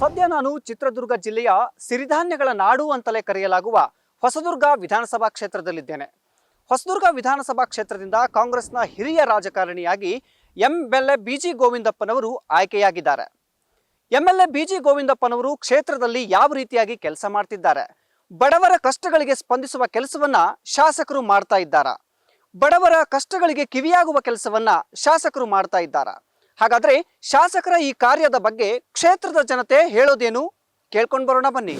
ಸದ್ಯ ನಾನು ಚಿತ್ರದುರ್ಗ ಜಿಲ್ಲೆಯ ಸಿರಿಧಾನ್ಯಗಳ ನಾಡು ಅಂತಲೇ ಕರೆಯಲಾಗುವ ಹೊಸದುರ್ಗ ವಿಧಾನಸಭಾ ಕ್ಷೇತ್ರದಲ್ಲಿದ್ದೇನೆ. ಹೊಸದುರ್ಗ ವಿಧಾನಸಭಾ ಕ್ಷೇತ್ರದಿಂದ ಕಾಂಗ್ರೆಸ್ನ ಹಿರಿಯ ರಾಜಕಾರಣಿಯಾಗಿ ಎಂಎಲ್ಎ ಬಿಜಿ ಗೋವಿಂದಪ್ಪನವರು ಆಯ್ಕೆಯಾಗಿದ್ದಾರೆ. ಎಂಎಲ್ಎ ಬಿಜಿ ಗೋವಿಂದಪ್ಪನವರು ಕ್ಷೇತ್ರದಲ್ಲಿ ಯಾವ ರೀತಿಯಾಗಿ ಕೆಲಸ ಮಾಡ್ತಿದ್ದಾರೆ, ಬಡವರ ಕಷ್ಟಗಳಿಗೆ ಸ್ಪಂದಿಸುವ ಕೆಲಸವನ್ನ ಶಾಸಕರು ಮಾಡ್ತಾ ಇದ್ದಾರಾ, ಬಡವರ ಕಷ್ಟಗಳಿಗೆ ಕಿವಿಯಾಗುವ ಕೆಲಸವನ್ನ ಶಾಸಕರು ಮಾಡ್ತಾ ಇದ್ದಾರಾ? ಹಾಗಾದ್ರೆ ಶಾಸಕರ ಈ ಕಾರ್ಯದ ಬಗ್ಗೆ ಕ್ಷೇತ್ರದ ಜನತೆ ಹೇಳೋದೇನು ಕೇಳ್ಕೊಂಡು ಬರೋಣ ಬನ್ನಿ.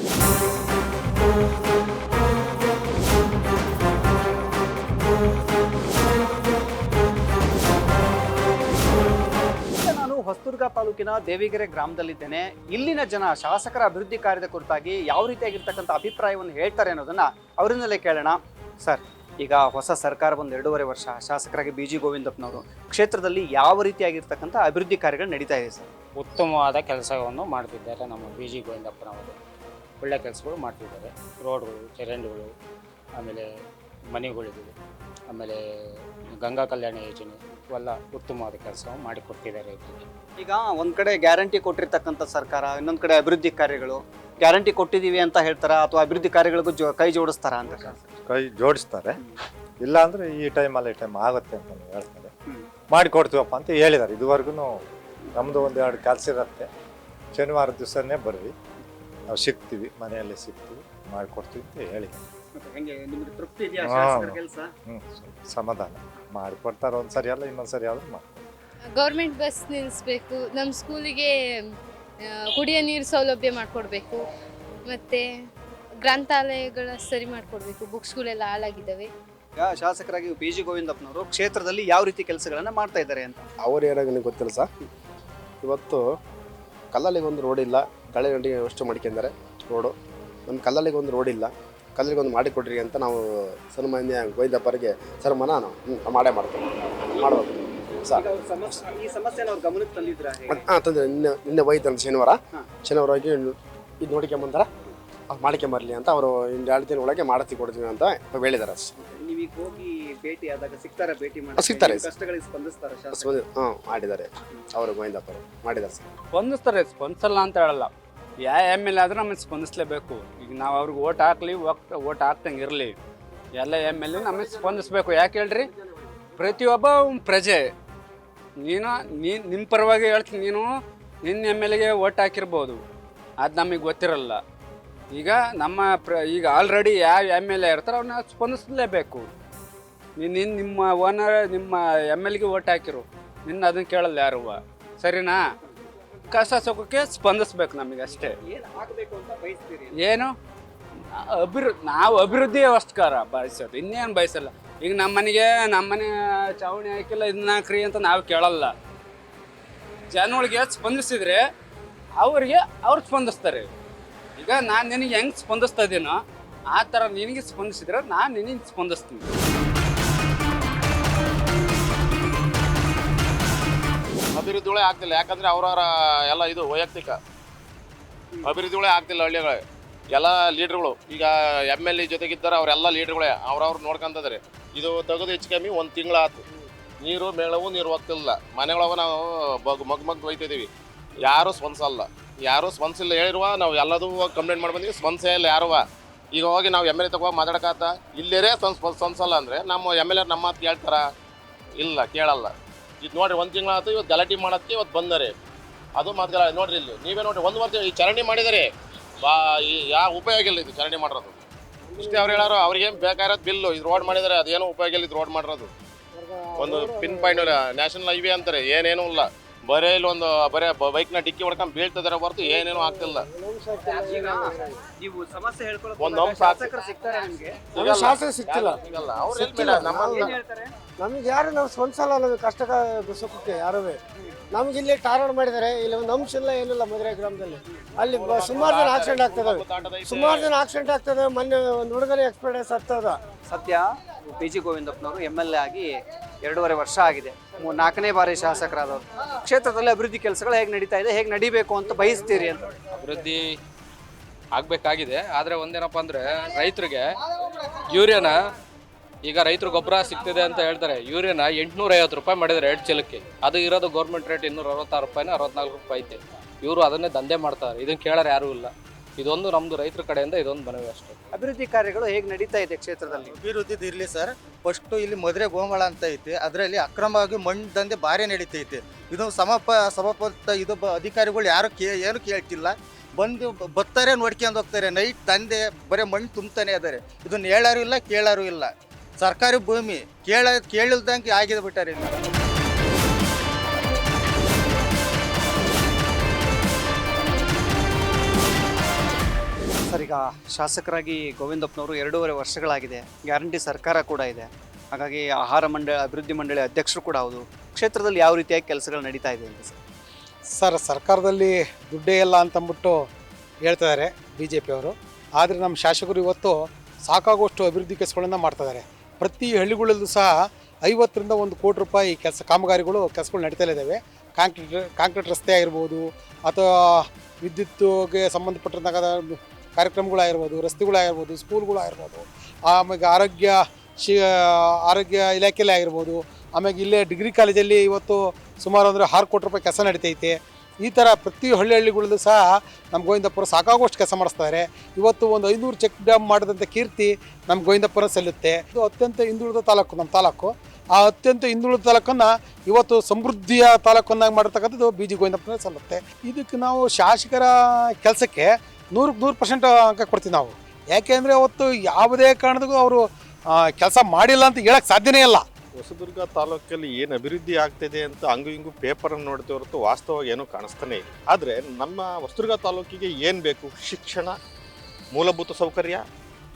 ನಾನು ಹೊಸದುರ್ಗ ತಾಲೂಕಿನ ದೇವಿಗೆರೆ ಗ್ರಾಮದಲ್ಲಿದ್ದೇನೆ. ಇಲ್ಲಿನ ಜನ ಶಾಸಕರ ಅಭಿವೃದ್ಧಿ ಕಾರ್ಯದ ಕುರಿತಾಗಿ ಯಾವ ರೀತಿಯಾಗಿರ್ತಕ್ಕಂಥ ಅಭಿಪ್ರಾಯವನ್ನು ಹೇಳ್ತಾರೆ ಅನ್ನೋದನ್ನ ಅವರಿಂದಲೇ ಕೇಳೋಣ. ಸರ್, ಈಗ ಹೊಸ ಸರ್ಕಾರ ಬಂದು 2.5 ವರ್ಷ, ಶಾಸಕರಾಗಿ ಬಿಜಿ ಗೋವಿಂದಪ್ಪನವರು ಕ್ಷೇತ್ರದಲ್ಲಿ ಯಾವ ರೀತಿಯಾಗಿರ್ತಕ್ಕಂಥ ಅಭಿವೃದ್ಧಿ ಕಾರ್ಯಗಳು ನಡೀತಾ ಇದೆ ಸರ್? ಉತ್ತಮವಾದ ಕೆಲಸವನ್ನು ಮಾಡ್ತಿದ್ದಾರೆ ನಮ್ಮ ಬಿಜಿ ಗೋವಿಂದಪ್ಪನವರು. ಒಳ್ಳೆ ಕೆಲಸಗಳು ಮಾಡ್ತಿದ್ದಾರೆ. ರೋಡ್ಗಳು, ಚರಂಡಿಗಳು, ಆಮೇಲೆ ಮನೆಗಳಿವೆ, ಆಮೇಲೆ ಗಂಗಾ ಕಲ್ಯಾಣ ಯೋಜನೆ ಇವೆಲ್ಲ ಉತ್ತಮವಾದ ಕೆಲಸ ಮಾಡಿಕೊಡ್ತಿದ್ದಾರೆ. ಈಗ ಒಂದ್ ಕಡೆ ಗ್ಯಾರಂಟಿ ಕೊಟ್ಟಿರ್ತಕ್ಕಂಥ ಸರ್ಕಾರ, ಇನ್ನೊಂದ್ ಕಡೆ ಅಭಿವೃದ್ಧಿ ಕಾರ್ಯಗಳು. ಗ್ಯಾರಂಟಿ ಕೊಟ್ಟಿದೀವಿ ಅಂತ ಹೇಳ್ತಾರ ಅಥವಾ ಅಭಿವೃದ್ಧಿ ಕಾರ್ಯಗಳಿಗೂ ಕೈ ಜೋಡಿಸ್ತಾರ ಅಂತ? ಕೈ ಜೋಡಿಸ್ತಾರೆ. ಇಲ್ಲ ಅಂದ್ರೆ ಈ ಟೈಮ್ ಆಗುತ್ತೆ ಅಂತ ಹೇಳ್ತಾರೆ. ಮಾಡಿಕೊಡ್ತೀವಪ್ಪ ಅಂತ ಹೇಳಿದ್ದಾರೆ. ಇದುವರೆಗೂ ನಮ್ದು 1-2 ಕೆಲಸ ಇರುತ್ತೆ. ಶನಿವಾರ ದಿವಸನೇ ಬರ್ರಿ, ನಾವು ಸಿಗ್ತೀವಿ, ಮನೆಯಲ್ಲೇ ಸಿಗ್ತೀವಿ, ಮಾಡಿಕೊಡ್ತೀವಿ ಅಂತ ಹೇಳಿ. ಸಮಾಧಾನ ಮಾಡಿಕೊಡ್ತಾರೆ. ಒಂದ್ಸರಿ ಅಲ್ಲ, ಇನ್ನೊಂದ್ಸರಿ ಆದ್ರೂ ಮಾಡ್ತಾರೆ. ಗೌರ್ಮೆಂಟ್ ಬಸ್ ನಿಲ್ಲಿಸ್ಬೇಕು, ನಮ್ಮ ಸ್ಕೂಲಿಗೆ ಕುಡಿಯೋ ನೀರು ಸೌಲಭ್ಯ ಮಾಡಿಕೊಡ್ಬೇಕು, ಮತ್ತು ಗ್ರಂಥಾಲಯಗಳ ಸರಿ ಮಾಡಿಕೊಡ್ಬೇಕು, ಬುಕ್ಸ್ಗಳೆಲ್ಲ ಹಾಳಾಗಿದ್ದಾವೆ. ಈಗ ಶಾಸಕರಾಗಿ ಪಿ ಜಿ ಗೋವಿಂದಪ್ಪನವರು ಕ್ಷೇತ್ರದಲ್ಲಿ ಯಾವ ರೀತಿ ಕೆಲಸಗಳನ್ನ ಮಾಡ್ತಾ ಇದ್ದಾರೆ ಅಂತ ಅವ್ರು ಏನಾಗ ನನಗೆ ಗೊತ್ತಿಲ್ಲ ಸರ್. ಇವತ್ತು ಕಲ್ಲಲ್ಲಿಗೆ ಒಂದು ರೋಡ್ ಇಲ್ಲ, ಗಂಟೆಗೆ ವ್ಯವಸ್ಥೆ ಮಾಡ್ಕೊಂಡಿದ್ದಾರೆ ರೋಡು. ನಮ್ಮ ಕಲ್ಲಲ್ಲಿಗೆ ಒಂದು ರೋಡ್ ಇಲ್ಲ, ಕಲ್ಲಲ್ಲಿಗೆ ಒಂದು ಮಾಡಿಕೊಡ್ರಿ ಅಂತ ನಾವು ಸನ್ಮಾನ್ಯ ಗೋವಿಂದಪ್ಪರಿಗೆ ಸನ್ಮಾನ ನಾವು ಮಾಡೇ ಮಾಡ್ತೇವೆ, ಮಾಡಬೇಕು ಸರ್. ಈ ಸಮಸ್ಯೆನ ಅವ್ರ ಗಮನಕ್ಕೆ ತಂದಿದ್ರ? ತಂದ್ರೆ ನಿನ್ನೆ ಹೋಯ್ತು ಶನಿವಾರ ಹೋಗಿ ಇದು ನೋಡ್ಕೊಂಬಂದಾರ, ಮಾಡ್ಕೊಂಬರ್ಲಿ ಅಂತ ಅವರು 2 ದಿನ ಒಳಗೆ ಮಾಡಿಸಿ ಕೊಡ್ತೀವಿ ಅಂತ ಹೇಳಿದ್ದಾರೆ. ನೀವೀಗ ಹೋಗಿ ಭೇಟಿ ಆದಾಗ ಸಿಗ್ತಾರೆ, ಭೇಟಿ ಸಿಗ್ತಾರೆ, ಕಷ್ಟಗಳಿಗೆ ಸ್ಪಂದಿಸ್ತಾರೆ? ಮಾಡಿದ್ದಾರೆ ಅವರು, ಗೋವಿಂದಪ್ಪರು ಮಾಡಿದ್ದಾರೆ ಸರ್. ಸ್ಪಂದಿಸ್ತಾರೆ, ಸ್ಪಂದಿಸಲ್ಲ ಅಂತ ಹೇಳಲ್ಲ. ಯಾವ MLA ಆದ್ರೂ ನಮಗೆ ಸ್ಪಂದಿಸ್ಲೇಬೇಕು. ಈಗ ನಾವು ಅವ್ರಿಗೆ ಓಟ್ ಹಾಕ್ಲಿ, ಓಟ್ ಹಾಕ್ದಂಗೆ ಇರಲಿ, ಎಲ್ಲ MLA ನಮಗೆ ಸ್ಪಂದಿಸ್ಬೇಕು. ಯಾಕೆ ಹೇಳ್ರಿ, ಪ್ರತಿಯೊಬ್ಬ ಪ್ರಜೆ, ನಿಮ್ಮ ಪರವಾಗಿ ಹೇಳ್ತೀನಿ, ನಿನ್ನ MLAಗೆ ಓಟ್ ಹಾಕಿರ್ಬೋದು, ಅದು ನಮಗೆ ಗೊತ್ತಿರಲ್ಲ. ಈಗ ಈಗ ಆಲ್ರೆಡಿ ಯಾವ MLA ಇರ್ತಾರೆ ಅವ್ರನ್ನ ಸ್ಪಂದಿಸಲೇಬೇಕು. ನಿಮ್ಮ ಓನರ್, ನಿಮ್ಮ MLAಗೆ ಓಟ್ ಹಾಕಿರು, ಅದನ್ನು ಕೇಳಲ್ಲ ಯಾರು, ಸರಿನಾ? ಕಷ್ಟ ಸುಖಕ್ಕೆ ಸ್ಪಂದಿಸ್ಬೇಕು ನಮಗೆ ಅಷ್ಟೇ. ಏನು ನಾವು ಅಭಿವೃದ್ಧಿ ಅವಸ್ಕರ ಬಯಸೋದು, ಇನ್ನೇನು ಬಯಸಲ್ಲ. ಈಗ ನಮ್ಮನೆ ಚಾವಣಿ ಹಾಕಿಲ್ಲ, ಇದನ್ನ ಹಾಕ್ರಿ ಅಂತ ನಾವು ಕೇಳಲ್ಲ. ಜನಗಳಿಗೆ ಸ್ಪಂದಿಸಿದ್ರೆ ಅವ್ರು ಸ್ಪಂದಿಸ್ತಾರೆ. ಈಗ ನಾನು ನಿನಗೆ ಹೆಂಗೆ ಸ್ಪಂದಿಸ್ತಾ ಇದ್ದೀನೋ ಆ ಥರ ನಿನಗೆ ಸ್ಪಂದಿಸಿದ್ರೆ ನಾನು ನಿನಗೆ ಸ್ಪಂದಿಸ್ತೀನಿ. ಅಭಿವೃದ್ಧಿಗಳೇ ಆಗ್ತಿಲ್ಲ. ಯಾಕಂದರೆ ಅವ್ರವ್ರ ಎಲ್ಲ ಇದು ವೈಯಕ್ತಿಕ ಅಭಿವೃದ್ಧಿಗಳೇ ಆಗ್ತಿಲ್ಲ. ಹಳ್ಳಿಗಳು ಎಲ್ಲ ಲೀಡ್ರುಗಳು ಈಗ MLA ಜೊತೆಗಿದ್ದಾರೆ, ಅವರೆಲ್ಲ ಲೀಡ್ರುಗಳೇ ಅವ್ರವ್ರು ನೋಡ್ಕೊಂತಿದ್ದಾರೆ. ಇದು ತೆಗೆದು ಹೆಚ್ಚು ಕಮ್ಮಿ 1 ತಿಂಗಳಾಯ್ತು. ನೀರು ಮೇಳವು ನೀರು ಹೋಗ್ತಿಲ್ಲ. ಮನೆಗಳವ ನಾವು ಮಗ್ ಒಯ್ತಿದ್ದೀವಿ, ಯಾರೂ ಸ್ಪಂದಿಸಿಲ್ಲ. ಹೇಳಿರುವ ನಾವು ಎಲ್ಲದೂ ಕಂಪ್ಲೇಂಟ್ ಮಾಡಿ ಬಂದೀವಿ, ಸ್ಪಂದಿಸೇ ಇಲ್ಲ ಯಾರುವ. ಈಗ ಹೋಗಿ ನಾವು MLA ತಗೋ ಮಾತಾಡಕತ್ತ ಇಲ್ಲೇರೇ ಸ್ಪಂದಿಸಲ್ಲ ಅಂದರೆ ನಮ್ಮ MLA ನಮ್ಮ ಮಾತು ಕೇಳ್ತಾರ? ಇಲ್ಲ, ಕೇಳಲ್ಲ. ಇದು ನೋಡಿರಿ, 1 ತಿಂಗಳಾಯ್ತು. ಇವತ್ತು ಗಲಾಟೆ ಮಾಡೋಕ್ಕೆ ಇವತ್ತು ಬಂದರೆ ಅದು ಮಾತುಗಳ ನೋಡ್ರಿ. ಇಲ್ಲಿ ನೀವೇ ನೋಡಿರಿ, 1 ವರ್ಷ ಈ ಚರಂಡಿ ಮಾಡಿದ್ದಾರೆ, ಯಾವ ಉಪಯೋಗ ಇಲ್ಲ ಇದು ಚರಂಡಿ ಮಾಡಿರೋದು. ಇಷ್ಟೇ ಅವ್ರು ಹೇಳೋರು, ಅವ್ರಿಗೇನು ಬೇಕಾಗಿರೋದು ಬಿಲ್ಲು, ಇದು ರೋಡ್ ಮಾಡಿದ್ದಾರೆ, ಅದೇನೋ ಉಪಯೋಗ ಇಲ್ಲ ಇದು ರೋಡ್ ಮಾಡಿರೋದು. ಒಂದು ಪಿನ್ ಪಾಯಿಂಟ್ ನ್ಯಾಷನಲ್ ಹೈವೇ ಅಂತಾರೆ, ಏನೇನೂ ಇಲ್ಲ. ಬರೇ ಇಲ್ಲಿ ಬರೇ ಬೈಕ್ನ ಡಿಕ್ಕಿ ಹೊಡ್ಕೊಂಡು ಬೀಳ್ತಿದಾರೆ ಹೊರತು ಏನೇನು ಆಗ್ತಿಲ್ಲ. ಒಂದು ಶಾಸಕ ಸಿಗ್ತಿಲ್ಲ. ನಮ್ಗೆ ಯಾರು ನಾವು ಸ್ಪಂದಿಸಲ್ಲ, ನಮಗೆ ಕಷ್ಟ ಸುಖಕ್ಕೆ ಯಾರೂ. ನಮ್ಗೆ ಇಲ್ಲಿ ಟಾರ್ಗೆಟ್ ಮಾಡಿದ್ದಾರೆ, ಇಲ್ಲಿ ಒಂದು ಅಂಶ ಇಲ್ಲ, ಏನಿಲ್ಲ. ಮಧುರೆ ಗ್ರಾಮದಲ್ಲಿ ಅಲ್ಲಿ ಸುಮಾರು ಜನ ಆಕ್ಸಿಡೆಂಟ್ ಆಗ್ತದೆ. ಮೊನ್ನೆ ಒಂದು ಹುಡುಗನ ಎಕ್ಸ್ಪೀರಿಯನ್ಸ್ ಆಗ್ತದ. ಸದ್ಯ ಪಿ ಜಿ ಗೋವಿಂದಪ್ಪನವರು MLA ಆಗಿ 2.5 ವರ್ಷ ಆಗಿದೆ. 4ನೇ ಬಾರಿ ಶಾಸಕರಾದವರು. ಕ್ಷೇತ್ರದಲ್ಲಿ ಅಭಿವೃದ್ಧಿ ಕೆಲಸಗಳು ಹೇಗೆ ನಡೀತಾ ಇದೆ, ಹೇಗೆ ನಡಿಬೇಕು ಅಂತ ಬಯಸ್ತೀರಿ ಅಂತ? ಅಭಿವೃದ್ಧಿ ಆಗಬೇಕಾಗಿದೆ. ಆದರೆ ಒಂದೇನಪ್ಪ ಅಂದರೆ ರೈತರಿಗೆ ಯೂರಿಯಾನ ಈಗ ರೈತರು ಗೊಬ್ಬರ ಸಿಗ್ತಿದೆ ಅಂತ ಹೇಳ್ತಾರೆ, ಯೂರಿಯಾನ 850 ರೂಪಾಯಿ ಮಾಡಿದ್ದಾರೆ 2 ಚೀಲಕ್ಕೆ. ಅದು ಇರೋದು ಗೌರ್ಮೆಂಟ್ ರೇಟ್ 266 ರೂಪಾಯಿನ 64 ರೂಪಾಯಿ ಐತೆ. ಇವರು ಅದನ್ನೇ ದಂಧೆ ಮಾಡ್ತಾರೆ, ಇದನ್ನು ಕೇಳೋರು ಯಾರೂ ಇಲ್ಲ. ಇದೊಂದು ನಮ್ಮದು ರೈತರ ಕಡೆಯಿಂದ ಇದೊಂದು ಮನವಿ ಅಷ್ಟೇ. ಅಭಿವೃದ್ಧಿ ಕಾರ್ಯಗಳು ಹೇಗೆ ನಡೀತಾ ಇದೆ ಕ್ಷೇತ್ರದಲ್ಲಿ? ಅಭಿವೃದ್ಧಿ ಇರಲಿ ಸರ್. ಫಸ್ಟು ಇಲ್ಲಿ ಮದುವೆ ಗೋಮಾಳ ಅಂತ ಐತಿ, ಅದರಲ್ಲಿ ಅಕ್ರಮವಾಗಿ ಮಣ್ಣು ದಂಧೆ ಭಾರಿ ನಡೀತೈತಿ. ಇದು ಸಮಪತ್ತ ಇದು ಅಧಿಕಾರಿಗಳು ಯಾರು ಏನು ಕೇಳ್ತಿಲ್ಲ. ಬಂದು ಬರ್ತಾರೆ, ನೋಡ್ಕೊಂಡು ಹೋಗ್ತಾರೆ. ನೈಟ್ ದಂಧೆ ಬರೀ ಮಣ್ಣು ತುಂಬ್ತಾನೆ ಅದಾರೆ. ಇದನ್ನ ಹೇಳಾರು ಇಲ್ಲ, ಕೇಳಾರು ಇಲ್ಲ. ಸರ್ಕಾರಿ ಭೂಮಿ ಕೇಳಿಲ್ದಂಗೆ ಆಗಿದೆ ಬಿಟ್ಟಾರೆ. ಸರ್, ಈಗ ಶಾಸಕರಾಗಿ ಗೋವಿಂದಪ್ಪನವರು 2.5 ವರ್ಷಗಳಾಗಿದೆ. ಗ್ಯಾರಂಟಿ ಸರ್ಕಾರ ಕೂಡ ಇದೆ. ಹಾಗಾಗಿ ಆಹಾರ ಅಭಿವೃದ್ಧಿ ಮಂಡಳಿ ಅಧ್ಯಕ್ಷರು ಕೂಡ ಹೌದು. ಕ್ಷೇತ್ರದಲ್ಲಿ ಯಾವ ರೀತಿಯಾಗಿ ಕೆಲಸಗಳು ನಡೀತಾ ಇದೆ ಅಂತ ಸರ್? ಸರ್ಕಾರದಲ್ಲಿ ದುಡ್ಡೇ ಇಲ್ಲ ಅಂತಂದ್ಬಿಟ್ಟು ಹೇಳ್ತಿದ್ದಾರೆ ಬಿ ಜೆ ಪಿಯವರು. ಆದರೆ ನಮ್ಮ ಶಾಸಕರು ಇವತ್ತು ಸಾಕಾಗುವಷ್ಟು ಅಭಿವೃದ್ಧಿ ಕೆಲಸಗಳನ್ನು ಮಾಡ್ತಿದ್ದಾರೆ. ಪ್ರತಿ ಹಳ್ಳಿಗಳಲ್ಲೂ ಸಹ 50ರಿಂದ 1 ಕೋಟಿ ರೂಪಾಯಿ ಕಾಮಗಾರಿಗಳು ನಡೀತಾ ಇದ್ದಾವೆ. ಕಾಂಕ್ರೀಟ್ ರಸ್ತೆ ಆಗಿರ್ಬೋದು, ಅಥವಾ ವಿದ್ಯುತ್ಗೆ ಸಂಬಂಧಪಟ್ಟಂತಹ ಕಾರ್ಯಕ್ರಮಗಳಾಗಿರ್ಬೋದು, ರಸ್ತೆಗಳಾಗಿರ್ಬೋದು, ಸ್ಕೂಲ್ಗಳಾಗಿರ್ಬೋದು, ಆಮೇಲೆ ಆರೋಗ್ಯ ಇಲಾಖೆಯಲ್ಲಿ ಆಗಿರ್ಬೋದು. ಆಮೇಲೆ ಇಲ್ಲೇ ಡಿಗ್ರಿ ಕಾಲೇಜಲ್ಲಿ ಇವತ್ತು ಸುಮಾರು ಅಂದರೆ 6 ಕೋಟಿ ರೂಪಾಯಿ ಕೆಲಸ ನಡೀತೈತೆ. ಈ ಥರ ಪ್ರತಿ ಹಳ್ಳಿಗಳಲ್ಲೂ ಸಹ ನಮ್ಮ ಗೋವಿಂದಪ್ಪರು ಸಾಕಾಗುವಷ್ಟು ಕೆಲಸ ಮಾಡಿಸ್ತಾರೆ. ಇವತ್ತು ಒಂದು 500 ಚೆಕ್ ಡ್ಯಾಮ್ ಮಾಡಿದಂಥ ಕೀರ್ತಿ ನಮ್ಮ ಗೋವಿಂದಪ್ಪನ ಸಲ್ಲುತ್ತೆ. ಇದು ಅತ್ಯಂತ ಹಿಂದುಳಿದ ತಾಲೂಕು ನಮ್ಮ ತಾಲೂಕು. ಆ ಅತ್ಯಂತ ಹಿಂದುಳಿದ ತಾಲೂಕನ್ನು ಇವತ್ತು ಸಮೃದ್ಧಿಯ ತಾಲೂಕನ್ನಾಗಿ ಮಾಡಿರ್ತಕ್ಕಂಥದ್ದು ಬಿ ಜಿ ಗೋವಿಂದಪ್ಪನ ಸಲ್ಲುತ್ತೆ. ಇದಕ್ಕೆ ನಾವು ಶಾಸಕರ ಕೆಲಸಕ್ಕೆ 100% ಅಂಕ ಕೊಡ್ತೀವಿ ನಾವು. ಯಾಕೆಂದರೆ ಅವತ್ತು ಯಾವುದೇ ಕಾರಣಕ್ಕೂ ಅವರು ಕೆಲಸ ಮಾಡಿಲ್ಲ ಅಂತ ಹೇಳಕ್ಕೆ ಸಾಧ್ಯನೇ ಇಲ್ಲ. ಹೊಸದುರ್ಗ ತಾಲೂಕಲ್ಲಿ ಏನು ಅಭಿವೃದ್ಧಿ ಆಗ್ತಿದೆ ಅಂತ ಹಂಗು ಹಿಂಗು ಪೇಪರನ್ನು ನೋಡ್ತೀವಿ ಹೊರತು ವಾಸ್ತವವಾಗಿ ಏನೂ ಕಾಣಿಸ್ತಾನೆ ಇಲ್ಲ. ಆದರೆ ನಮ್ಮ ಹೊಸದುರ್ಗ ತಾಲೂಕಿಗೆ ಏನು ಬೇಕು? ಶಿಕ್ಷಣ, ಮೂಲಭೂತ ಸೌಕರ್ಯ,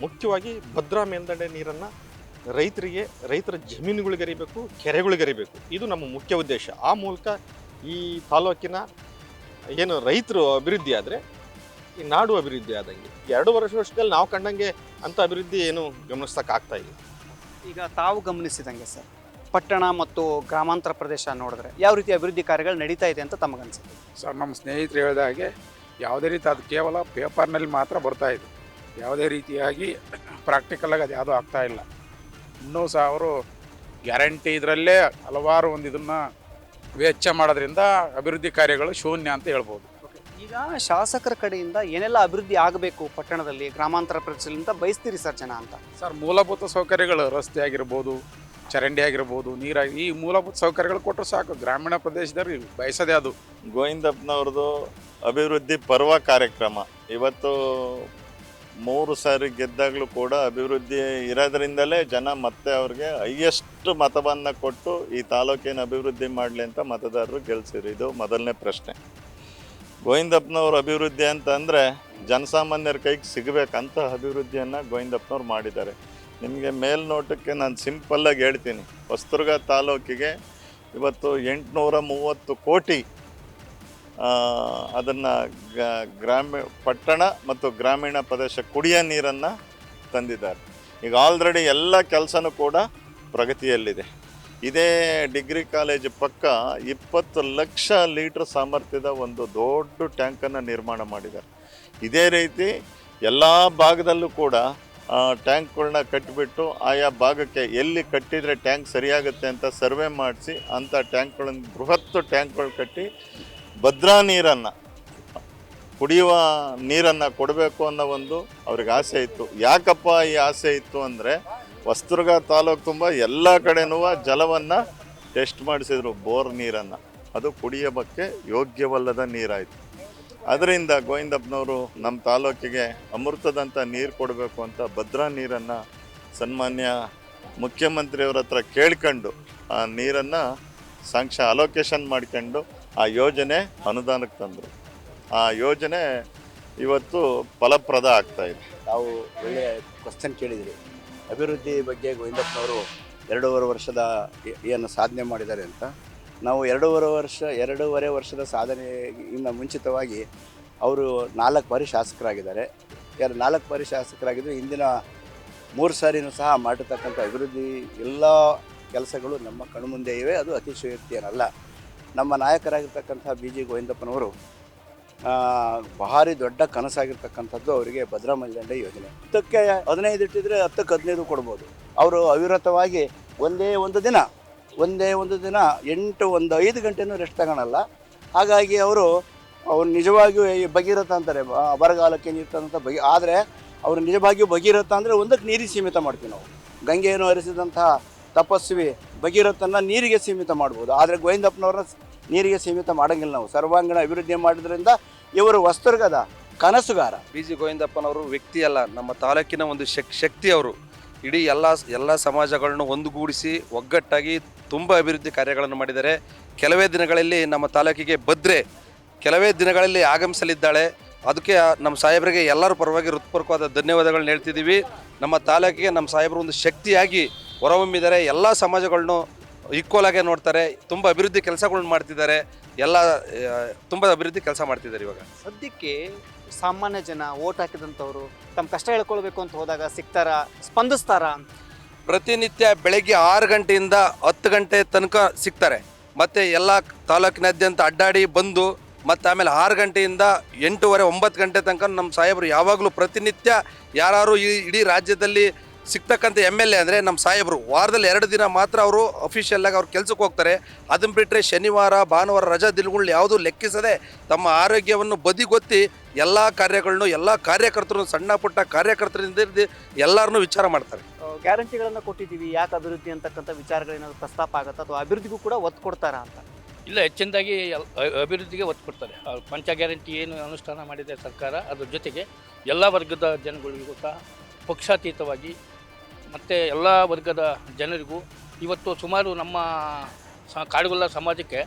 ಮುಖ್ಯವಾಗಿ ಭದ್ರಾ ಮೇಲ್ದಂಡೆ ನೀರನ್ನು ರೈತರ ಜಮೀನುಗಳಿಗರಿಬೇಕು, ಕೆರೆಗಳಿಗರಿಬೇಕು. ಇದು ನಮ್ಮ ಮುಖ್ಯ ಉದ್ದೇಶ. ಆ ಮೂಲಕ ಈ ತಾಲೂಕಿನ ಏನು ರೈತರು ಅಭಿವೃದ್ಧಿ ಆದರೆ ಈ ನಾಡು ಅಭಿವೃದ್ಧಿ ಆದಂಗೆ. 2 ವರ್ಷದಲ್ಲಿ ನಾವು ಕಂಡಂಗೆ ಅಂಥ ಅಭಿವೃದ್ಧಿ ಏನು ಗಮನಿಸೋಕ್ಕಾಗ್ತಾ ಇಲ್ಲ. ಈಗ ತಾವು ಗಮನಿಸಿದಂಗೆ ಸರ್, ಪಟ್ಟಣ ಮತ್ತು ಗ್ರಾಮಾಂತರ ಪ್ರದೇಶ ನೋಡಿದ್ರೆ ಯಾವ ರೀತಿ ಅಭಿವೃದ್ಧಿ ಕಾರ್ಯಗಳು ನಡೀತಾ ಇದೆ ಅಂತ ತಮಗನ್ಸುತ್ತೆ? ಸರ್, ನಮ್ಮ ಸ್ನೇಹಿತರು ಹೇಳಿದ ಹಾಗೆ ಯಾವುದೇ ರೀತಿ ಅದು ಕೇವಲ ಪೇಪರ್ನಲ್ಲಿ ಮಾತ್ರ ಬರ್ತಾ ಇದೆ. ಯಾವುದೇ ರೀತಿಯಾಗಿ ಪ್ರಾಕ್ಟಿಕಲಾಗಿ ಅದು ಯಾವುದೂ ಆಗ್ತಾ ಇಲ್ಲ. ಇನ್ನೂ ಸಹ ಅವರು ಗ್ಯಾರಂಟಿ ಇದರಲ್ಲೇ ಹಲವಾರು ಇದನ್ನು ವೆಚ್ಚ ಮಾಡೋದ್ರಿಂದ ಅಭಿವೃದ್ಧಿ ಕಾರ್ಯಗಳು ಶೂನ್ಯ ಅಂತ ಹೇಳ್ಬೋದು. ಈಗ ಶಾಸಕರ ಕಡೆಯಿಂದ ಏನೆಲ್ಲ ಅಭಿವೃದ್ಧಿ ಆಗಬೇಕು ಪಟ್ಟಣದಲ್ಲಿ, ಗ್ರಾಮಾಂತರ ಪ್ರದೇಶದಿಂದ ಬಯಸ್ತೀರಿ ಸರ್ ಜನ ಅಂತ? ಸರ್, ಮೂಲಭೂತ ಸೌಕರ್ಯಗಳು, ರಸ್ತೆ ಆಗಿರ್ಬೋದು, ಚರಂಡಿ ಆಗಿರ್ಬೋದು, ನೀರಾಗಿ, ಈ ಮೂಲಭೂತ ಸೌಕರ್ಯಗಳು ಕೊಟ್ಟರು ಸಾಕು. ಗ್ರಾಮೀಣ ಪ್ರದೇಶದವ್ರಿಗೆ ಬಯಸೋದೇ ಅದು. ಗೋವಿಂದಪ್ಪನವ್ರದ್ದು ಅಭಿವೃದ್ಧಿ ಪರ್ವ ಕಾರ್ಯಕ್ರಮ ಇವತ್ತು 3 ಸಾರಿ ಗೆದ್ದಾಗಲೂ ಕೂಡ ಅಭಿವೃದ್ಧಿ ಇರೋದ್ರಿಂದಲೇ ಜನ ಮತ್ತೆ ಅವ್ರಿಗೆ ಹೈಯೆಸ್ಟ್ ಮತವನ್ನು ಕೊಟ್ಟು ಈ ತಾಲೂಕಿನ ಅಭಿವೃದ್ಧಿ ಮಾಡಲಿ ಅಂತ ಮತದಾರರು ಗೆಲ್ಸಿರು. ಇದು ಮೊದಲನೇ ಪ್ರಶ್ನೆ. ಗೋವಿಂದಪ್ಪನವ್ರ ಅಭಿವೃದ್ಧಿ ಅಂತ ಅಂದರೆ ಜನಸಾಮಾನ್ಯರ ಕೈಗೆ ಸಿಗಬೇಕಂತ ಅಭಿವೃದ್ಧಿಯನ್ನು ಗೋವಿಂದಪ್ಪನವ್ರು ಮಾಡಿದ್ದಾರೆ. ನಿಮಗೆ ಮೇಲ್ನೋಟಕ್ಕೆ ನಾನು ಸಿಂಪಲ್ಲಾಗಿ ಹೇಳ್ತೀನಿ, ಹೊಸದುರ್ಗ ತಾಲೂಕಿಗೆ ಇವತ್ತು 830 ಕೋಟಿ ಅದನ್ನು ಪಟ್ಟಣ ಮತ್ತು ಗ್ರಾಮೀಣ ಪ್ರದೇಶ ಕುಡಿಯೋ ನೀರನ್ನು ತಂದಿದ್ದಾರೆ. ಈಗ ಆಲ್ರೆಡಿ ಎಲ್ಲ ಕೆಲಸನೂ ಕೂಡ ಪ್ರಗತಿಯಲ್ಲಿದೆ. ಇದೇ ಡಿಗ್ರಿ ಕಾಲೇಜ್ ಪಕ್ಕ 20 ಲಕ್ಷ ಲೀಟ್ರ್ ಸಾಮರ್ಥ್ಯದ ಒಂದು ದೊಡ್ಡ ಟ್ಯಾಂಕನ್ನು ನಿರ್ಮಾಣ ಮಾಡಿದ್ದಾರೆ. ಇದೇ ರೀತಿ ಎಲ್ಲ ಭಾಗದಲ್ಲೂ ಕೂಡ ಟ್ಯಾಂಕ್ಗಳನ್ನ ಕಟ್ಟಿಬಿಟ್ಟು ಆಯಾ ಭಾಗಕ್ಕೆ ಎಲ್ಲಿ ಕಟ್ಟಿದರೆ ಟ್ಯಾಂಕ್ ಸರಿಯಾಗುತ್ತೆ ಅಂತ ಸರ್ವೆ ಮಾಡಿಸಿ ಅಂಥ ಟ್ಯಾಂಕ್ಗಳನ್ನು, ಬೃಹತ್ ಟ್ಯಾಂಕ್ಗಳು ಕಟ್ಟಿ ಭದ್ರಾ ನೀರನ್ನು, ಕುಡಿಯುವ ನೀರನ್ನು ಕೊಡಬೇಕು ಅನ್ನೋ ಒಂದು ಅವ್ರಿಗೆ ಆಸೆ ಇತ್ತು. ಯಾಕಪ್ಪ ಈ ಆಸೆ ಇತ್ತು ಅಂದರೆ, ಹೊಸದುರ್ಗ ತಾಲೂಕು ತುಂಬ ಎಲ್ಲ ಕಡೆನೂ ಜಲವನ್ನು ಟೆಸ್ಟ್ ಮಾಡಿಸಿದ್ರು, ಬೋರ್ ನೀರನ್ನು. ಅದು ಕುಡಿಯೋಕ್ಕೆ ಯೋಗ್ಯವಲ್ಲದ ನೀರಾಯಿತು. ಅದರಿಂದ ಗೋವಿಂದಪ್ಪನವರು ನಮ್ಮ ತಾಲೂಕಿಗೆ ಅಮೃತದಂಥ ನೀರು ಕೊಡಬೇಕು ಅಂತ ಭದ್ರಾ ನೀರನ್ನು ಸನ್ಮಾನ್ಯ ಮುಖ್ಯಮಂತ್ರಿಯವ್ರ ಹತ್ರ ಕೇಳ್ಕೊಂಡು ಆ ನೀರನ್ನು ಅಲೋಕೇಶನ್ ಮಾಡ್ಕೊಂಡು ಆ ಯೋಜನೆ ಅನುದಾನಕ್ಕೆ ತಂದರು. ಆ ಯೋಜನೆ ಇವತ್ತು ಫಲಪ್ರದ ಆಗ್ತಾಯಿದೆ. ನಾವು ಒಳ್ಳೆಯ ಕ್ವಶನ್ ಕೇಳಿದಿರಿ. ಅಭಿವೃದ್ಧಿ ಬಗ್ಗೆ ಗೋವಿಂದಪ್ಪನವರು 2.5 ವರ್ಷದ ಏನು ಸಾಧನೆ ಮಾಡಿದ್ದಾರೆ ಅಂತ. ನಾವು 2.5 ವರ್ಷದ ಸಾಧನೆಯಿಂದ ಮುಂಚಿತವಾಗಿ ಅವರು 4 ಬಾರಿ ಶಾಸಕರಾಗಿದ್ದಾರೆ. 4 ಬಾರಿ ಶಾಸಕರಾಗಿದ್ದರು. ಹಿಂದಿನ 3 ಸಾರಿನೂ ಸಹ ಮಾಡಿರ್ತಕ್ಕಂಥ ಅಭಿವೃದ್ಧಿ ಎಲ್ಲ ಕೆಲಸಗಳು ನಮ್ಮ ಕಣ್ಮುಂದೆ ಇವೆ. ಅದು ಅತಿಶಯೋಕ್ತಿ ಏನಲ್ಲ. ನಮ್ಮ ನಾಯಕರಾಗಿರ್ತಕ್ಕಂಥ ಬಿ ಜಿ ಗೋವಿಂದಪ್ಪನವರು ಭಾರಿ ದೊಡ್ಡ ಕನಸಾಗಿರ್ತಕ್ಕಂಥದ್ದು ಅವರಿಗೆ ಭದ್ರಾ ಮೇಲ್ದಂಡೆ ಯೋಜನೆ. 10ಕ್ಕೆ 15 ಇಟ್ಟಿದ್ರೆ 10ಕ್ಕೆ 15 ಕೊಡ್ಬೋದು. ಅವರು ಅವಿರತವಾಗಿ ಒಂದೇ ಒಂದು ದಿನ 5 ಗಂಟೆನೂ ರೆಸ್ಟ್ ತಗೊಳಲ್ಲ. ಹಾಗಾಗಿ ಅವರು ನಿಜವಾಗಿಯೂ ಈ ಭಗೀರಥ ಅಂತಾರೆ, ಬರಗಾಲಕ್ಕೆ ನೀರು ತಂದಂಥ ಆದರೆ ಅವರು ನಿಜವಾಗಿಯೂ ಭಗೀರಥ ಅಂದರೆ ಒಂದಕ್ಕೆ ನೀರಿಗೆ ಸೀಮಿತ ಮಾಡ್ತೀವಿ ನಾವು. ಗಂಗೆಯನ್ನು ಹರಿಸಿದಂತಹ ತಪಸ್ವಿ ಭಗೀರಥನ ನೀರಿಗೆ ಸೀಮಿತ ಮಾಡ್ಬೋದು, ಆದರೆ ಗೋವಿಂದಪ್ಪನವ್ರನ್ನ ನೀರಿಗೆ ಸೀಮಿತ ಮಾಡೋಂಗಿಲ್ಲ ನಾವು. ಸರ್ವಾಂಗೀಣ ಅಭಿವೃದ್ಧಿ ಮಾಡೋದ್ರಿಂದ ಇವರು ವಸ್ತುರ್ಗದ ಕನಸುಗಾರ. BG ಗೋವಿಂದಪ್ಪನವರು ವ್ಯಕ್ತಿ ಅಲ್ಲ, ನಮ್ಮ ತಾಲೂಕಿನ ಒಂದು ಶಕ್ತಿ ಅವರು. ಇಡೀ ಎಲ್ಲ ಸಮಾಜಗಳನ್ನು ಒಂದುಗೂಡಿಸಿ ಒಗ್ಗಟ್ಟಾಗಿ ತುಂಬ ಅಭಿವೃದ್ಧಿ ಕಾರ್ಯಗಳನ್ನು ಮಾಡಿದ್ದಾರೆ. ಕೆಲವೇ ದಿನಗಳಲ್ಲಿ ನಮ್ಮ ತಾಲೂಕಿಗೆ ಭದ್ರೆ ಕೆಲವೇ ದಿನಗಳಲ್ಲಿ ಆಗಮಿಸಲಿದ್ದಾಳೆ. ಅದಕ್ಕೆ ನಮ್ಮ ಸಾಹೇಬರಿಗೆ ಎಲ್ಲರ ಪರವಾಗಿ ಹೃತ್ಪೂರ್ವಕವಾದ ಧನ್ಯವಾದಗಳನ್ನ ಹೇಳ್ತಿದ್ದೀವಿ. ನಮ್ಮ ತಾಲೂಕಿಗೆ ನಮ್ಮ ಸಾಹೇಬರು ಒಂದು ಶಕ್ತಿಯಾಗಿ ಹೊರಹೊಮ್ಮಿದ್ದಾರೆ. ಎಲ್ಲ ಸಮಾಜಗಳನ್ನು ಈಕ್ವಲಾಗೆ ನೋಡ್ತಾರೆ. ತುಂಬ ಅಭಿವೃದ್ಧಿ ಕೆಲಸಗಳನ್ನ ಮಾಡ್ತಿದ್ದಾರೆ. ತುಂಬ ಅಭಿವೃದ್ಧಿ ಕೆಲಸ ಮಾಡ್ತಿದ್ದಾರೆ. ಇವಾಗ ಸದ್ಯಕ್ಕೆ ಸಾಮಾನ್ಯ ಜನ ಓಟ್ ಹಾಕಿದಂಥವ್ರು ತಮ್ಮ ಕಷ್ಟ ಹೇಳ್ಕೊಳ್ಬೇಕು ಅಂತ ಹೋದಾಗ ಸಿಗ್ತಾರ, ಸ್ಪಂದಿಸ್ತಾರ? ಪ್ರತಿನಿತ್ಯ ಬೆಳಗ್ಗೆ 6 ಗಂಟೆಯಿಂದ 10 ಗಂಟೆ ತನಕ ಸಿಗ್ತಾರೆ. ಮತ್ತು ಎಲ್ಲ ತಾಲೂಕಿನಾದ್ಯಂತ ಅಡ್ಡಾಡಿ ಬಂದು ಮತ್ತು ಆಮೇಲೆ 6 ಗಂಟೆಯಿಂದ 8:30 9 ಗಂಟೆ ತನಕ ನಮ್ಮ ಸಾಹೇಬರು ಯಾವಾಗಲೂ ಪ್ರತಿನಿತ್ಯ ಯಾರು ಇಡೀ ರಾಜ್ಯದಲ್ಲಿ ಸಿಗ್ತಕ್ಕಂಥ MLA ಅಂದರೆ ನಮ್ಮ ಸಾಹೇಬರು ವಾರದಲ್ಲಿ 2 ದಿನ ಮಾತ್ರ ಅವರು ಅಫಿಷಿಯಲ್ಲಾಗಿ ಅವ್ರು ಕೆಲಸಕ್ಕೆ ಹೋಗ್ತಾರೆ. ಅದನ್ನು ಬಿಟ್ಟರೆ ಶನಿವಾರ ಭಾನುವಾರ ರಜಾ ದಿನಗಳು ಯಾವುದೂ ಲೆಕ್ಕಿಸದೆ ತಮ್ಮ ಆರೋಗ್ಯವನ್ನು ಬದಿಗೊತ್ತಿ ಎಲ್ಲ ಕಾರ್ಯಗಳನ್ನು ಎಲ್ಲ ಕಾರ್ಯಕರ್ತರು ಸಣ್ಣ ಪುಟ್ಟ ಕಾರ್ಯಕರ್ತರಿಂದ ಎಲ್ಲರನ್ನೂ ವಿಚಾರ ಮಾಡ್ತಾರೆ. ಗ್ಯಾರಂಟಿಗಳನ್ನು ಕೊಟ್ಟಿದ್ದೀವಿ, ಯಾಕೆ ಅಭಿವೃದ್ಧಿ ಅಂತಕ್ಕಂಥ ವಿಚಾರಗಳೇನಾದ್ರು ಪ್ರಸ್ತಾಪ ಆಗುತ್ತಾ ಅಥವಾ ಅಭಿವೃದ್ಧಿಗೂ ಕೂಡ ಒತ್ತು ಕೊಡ್ತಾರಾ ಅಂತ? ಇಲ್ಲ, ಹೆಚ್ಚಿನದಾಗಿ ಅಭಿವೃದ್ಧಿಗೆ ಒತ್ತು ಕೊಡ್ತಾರೆ. ಪಂಚ ಗ್ಯಾರಂಟಿ ಏನು ಅನುಷ್ಠಾನ ಮಾಡಿದೆ ಸರ್ಕಾರ, ಅದ್ರ ಜೊತೆಗೆ ಎಲ್ಲ ವರ್ಗದ ಜನಗಳಿಗೂ ಸಹ ಪಕ್ಷಾತೀತವಾಗಿ ಮತ್ತು ಎಲ್ಲ ವರ್ಗದ ಜನರಿಗೂ ಇವತ್ತು ಸುಮಾರು ನಮ್ಮ ಕಾಡುಗೊಲ್ಲ ಸಮಾಜಕ್ಕೆ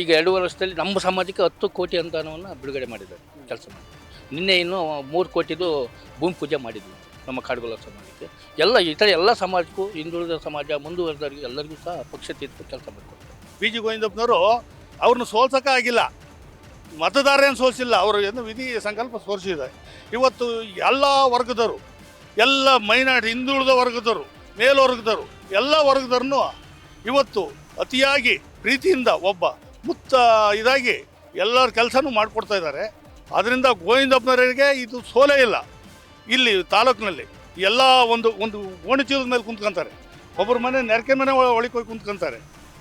ಈಗ 2 ವರ್ಷದಲ್ಲಿ ನಮ್ಮ ಸಮಾಜಕ್ಕೆ 10 ಕೋಟಿ ಅನುದಾನವನ್ನು ಬಿಡುಗಡೆ ಮಾಡಿದ್ದಾರೆ. ಕೆಲಸ ಮಾಡಿ ನಿನ್ನೆ ಇನ್ನೂ 3 ಕೋಟಿದು ಭೂಮಿ ಪೂಜೆ ಮಾಡಿದ್ವಿ ನಮ್ಮ ಕಾಡುಗೊಲ್ಲ ಸಮಾಜಕ್ಕೆ. ಇತರ ಎಲ್ಲ ಸಮಾಜಕ್ಕೂ, ಹಿಂದುಳಿದ ಸಮಾಜ, ಮುಂದುವರೆದವರಿಗೆ ಎಲ್ಲರಿಗೂ ಸಹ ಪಕ್ಷಾತೀತ ಕೆಲಸ ಮಾಡಿಕೊಡ್ತಾರೆ. BG ಗೋವಿಂದಪ್ಪನವರು ಅವ್ರನ್ನ ಸೋಲ್ಸೋಕೆ ಆಗಿಲ್ಲ, ಮತದಾರರೇನು ಸೋಲಿಸಿಲ್ಲ, ಅವರು ಏನು ವಿಧಿ ಸಂಕಲ್ಪ ಸೋಲಿಸಿದ್ದಾರೆ. ಇವತ್ತು ಎಲ್ಲ ವರ್ಗದವರು, ಎಲ್ಲ ಮೈನಾರಿಟಿ, ಹಿಂದುಳಿದ ವರ್ಗದವರು, ಮೇಲ್ವರ್ಗದವರು, ಎಲ್ಲ ವರ್ಗದವ್ರನ್ನು ಇವತ್ತು ಅತಿಯಾಗಿ ಪ್ರೀತಿಯಿಂದ ಒಬ್ಬ ಇದಾಗಿ ಎಲ್ಲರ ಕೆಲಸನೂ ಮಾಡಿಕೊಡ್ತಾ ಇದ್ದಾರೆ. ಅದರಿಂದ ಗೋವಿಂದಪ್ಪನವರಿಗೆ ಇದು ಸೋಲೇ ಇಲ್ಲ. ಇಲ್ಲಿ ತಾಲೂಕಿನಲ್ಲಿ ಎಲ್ಲ ಒಂದು ಗೋಣಿಚೀಲದ ಮೇಲೆ ಕುಂತ್ಕೊಂತಾರೆ, ಒಬ್ಬರ ಮನೆ ನೆರಕೆ ಮನೆ ಒಳಗೆ ಕುಂತ್ಕೊಂತಾರೆ.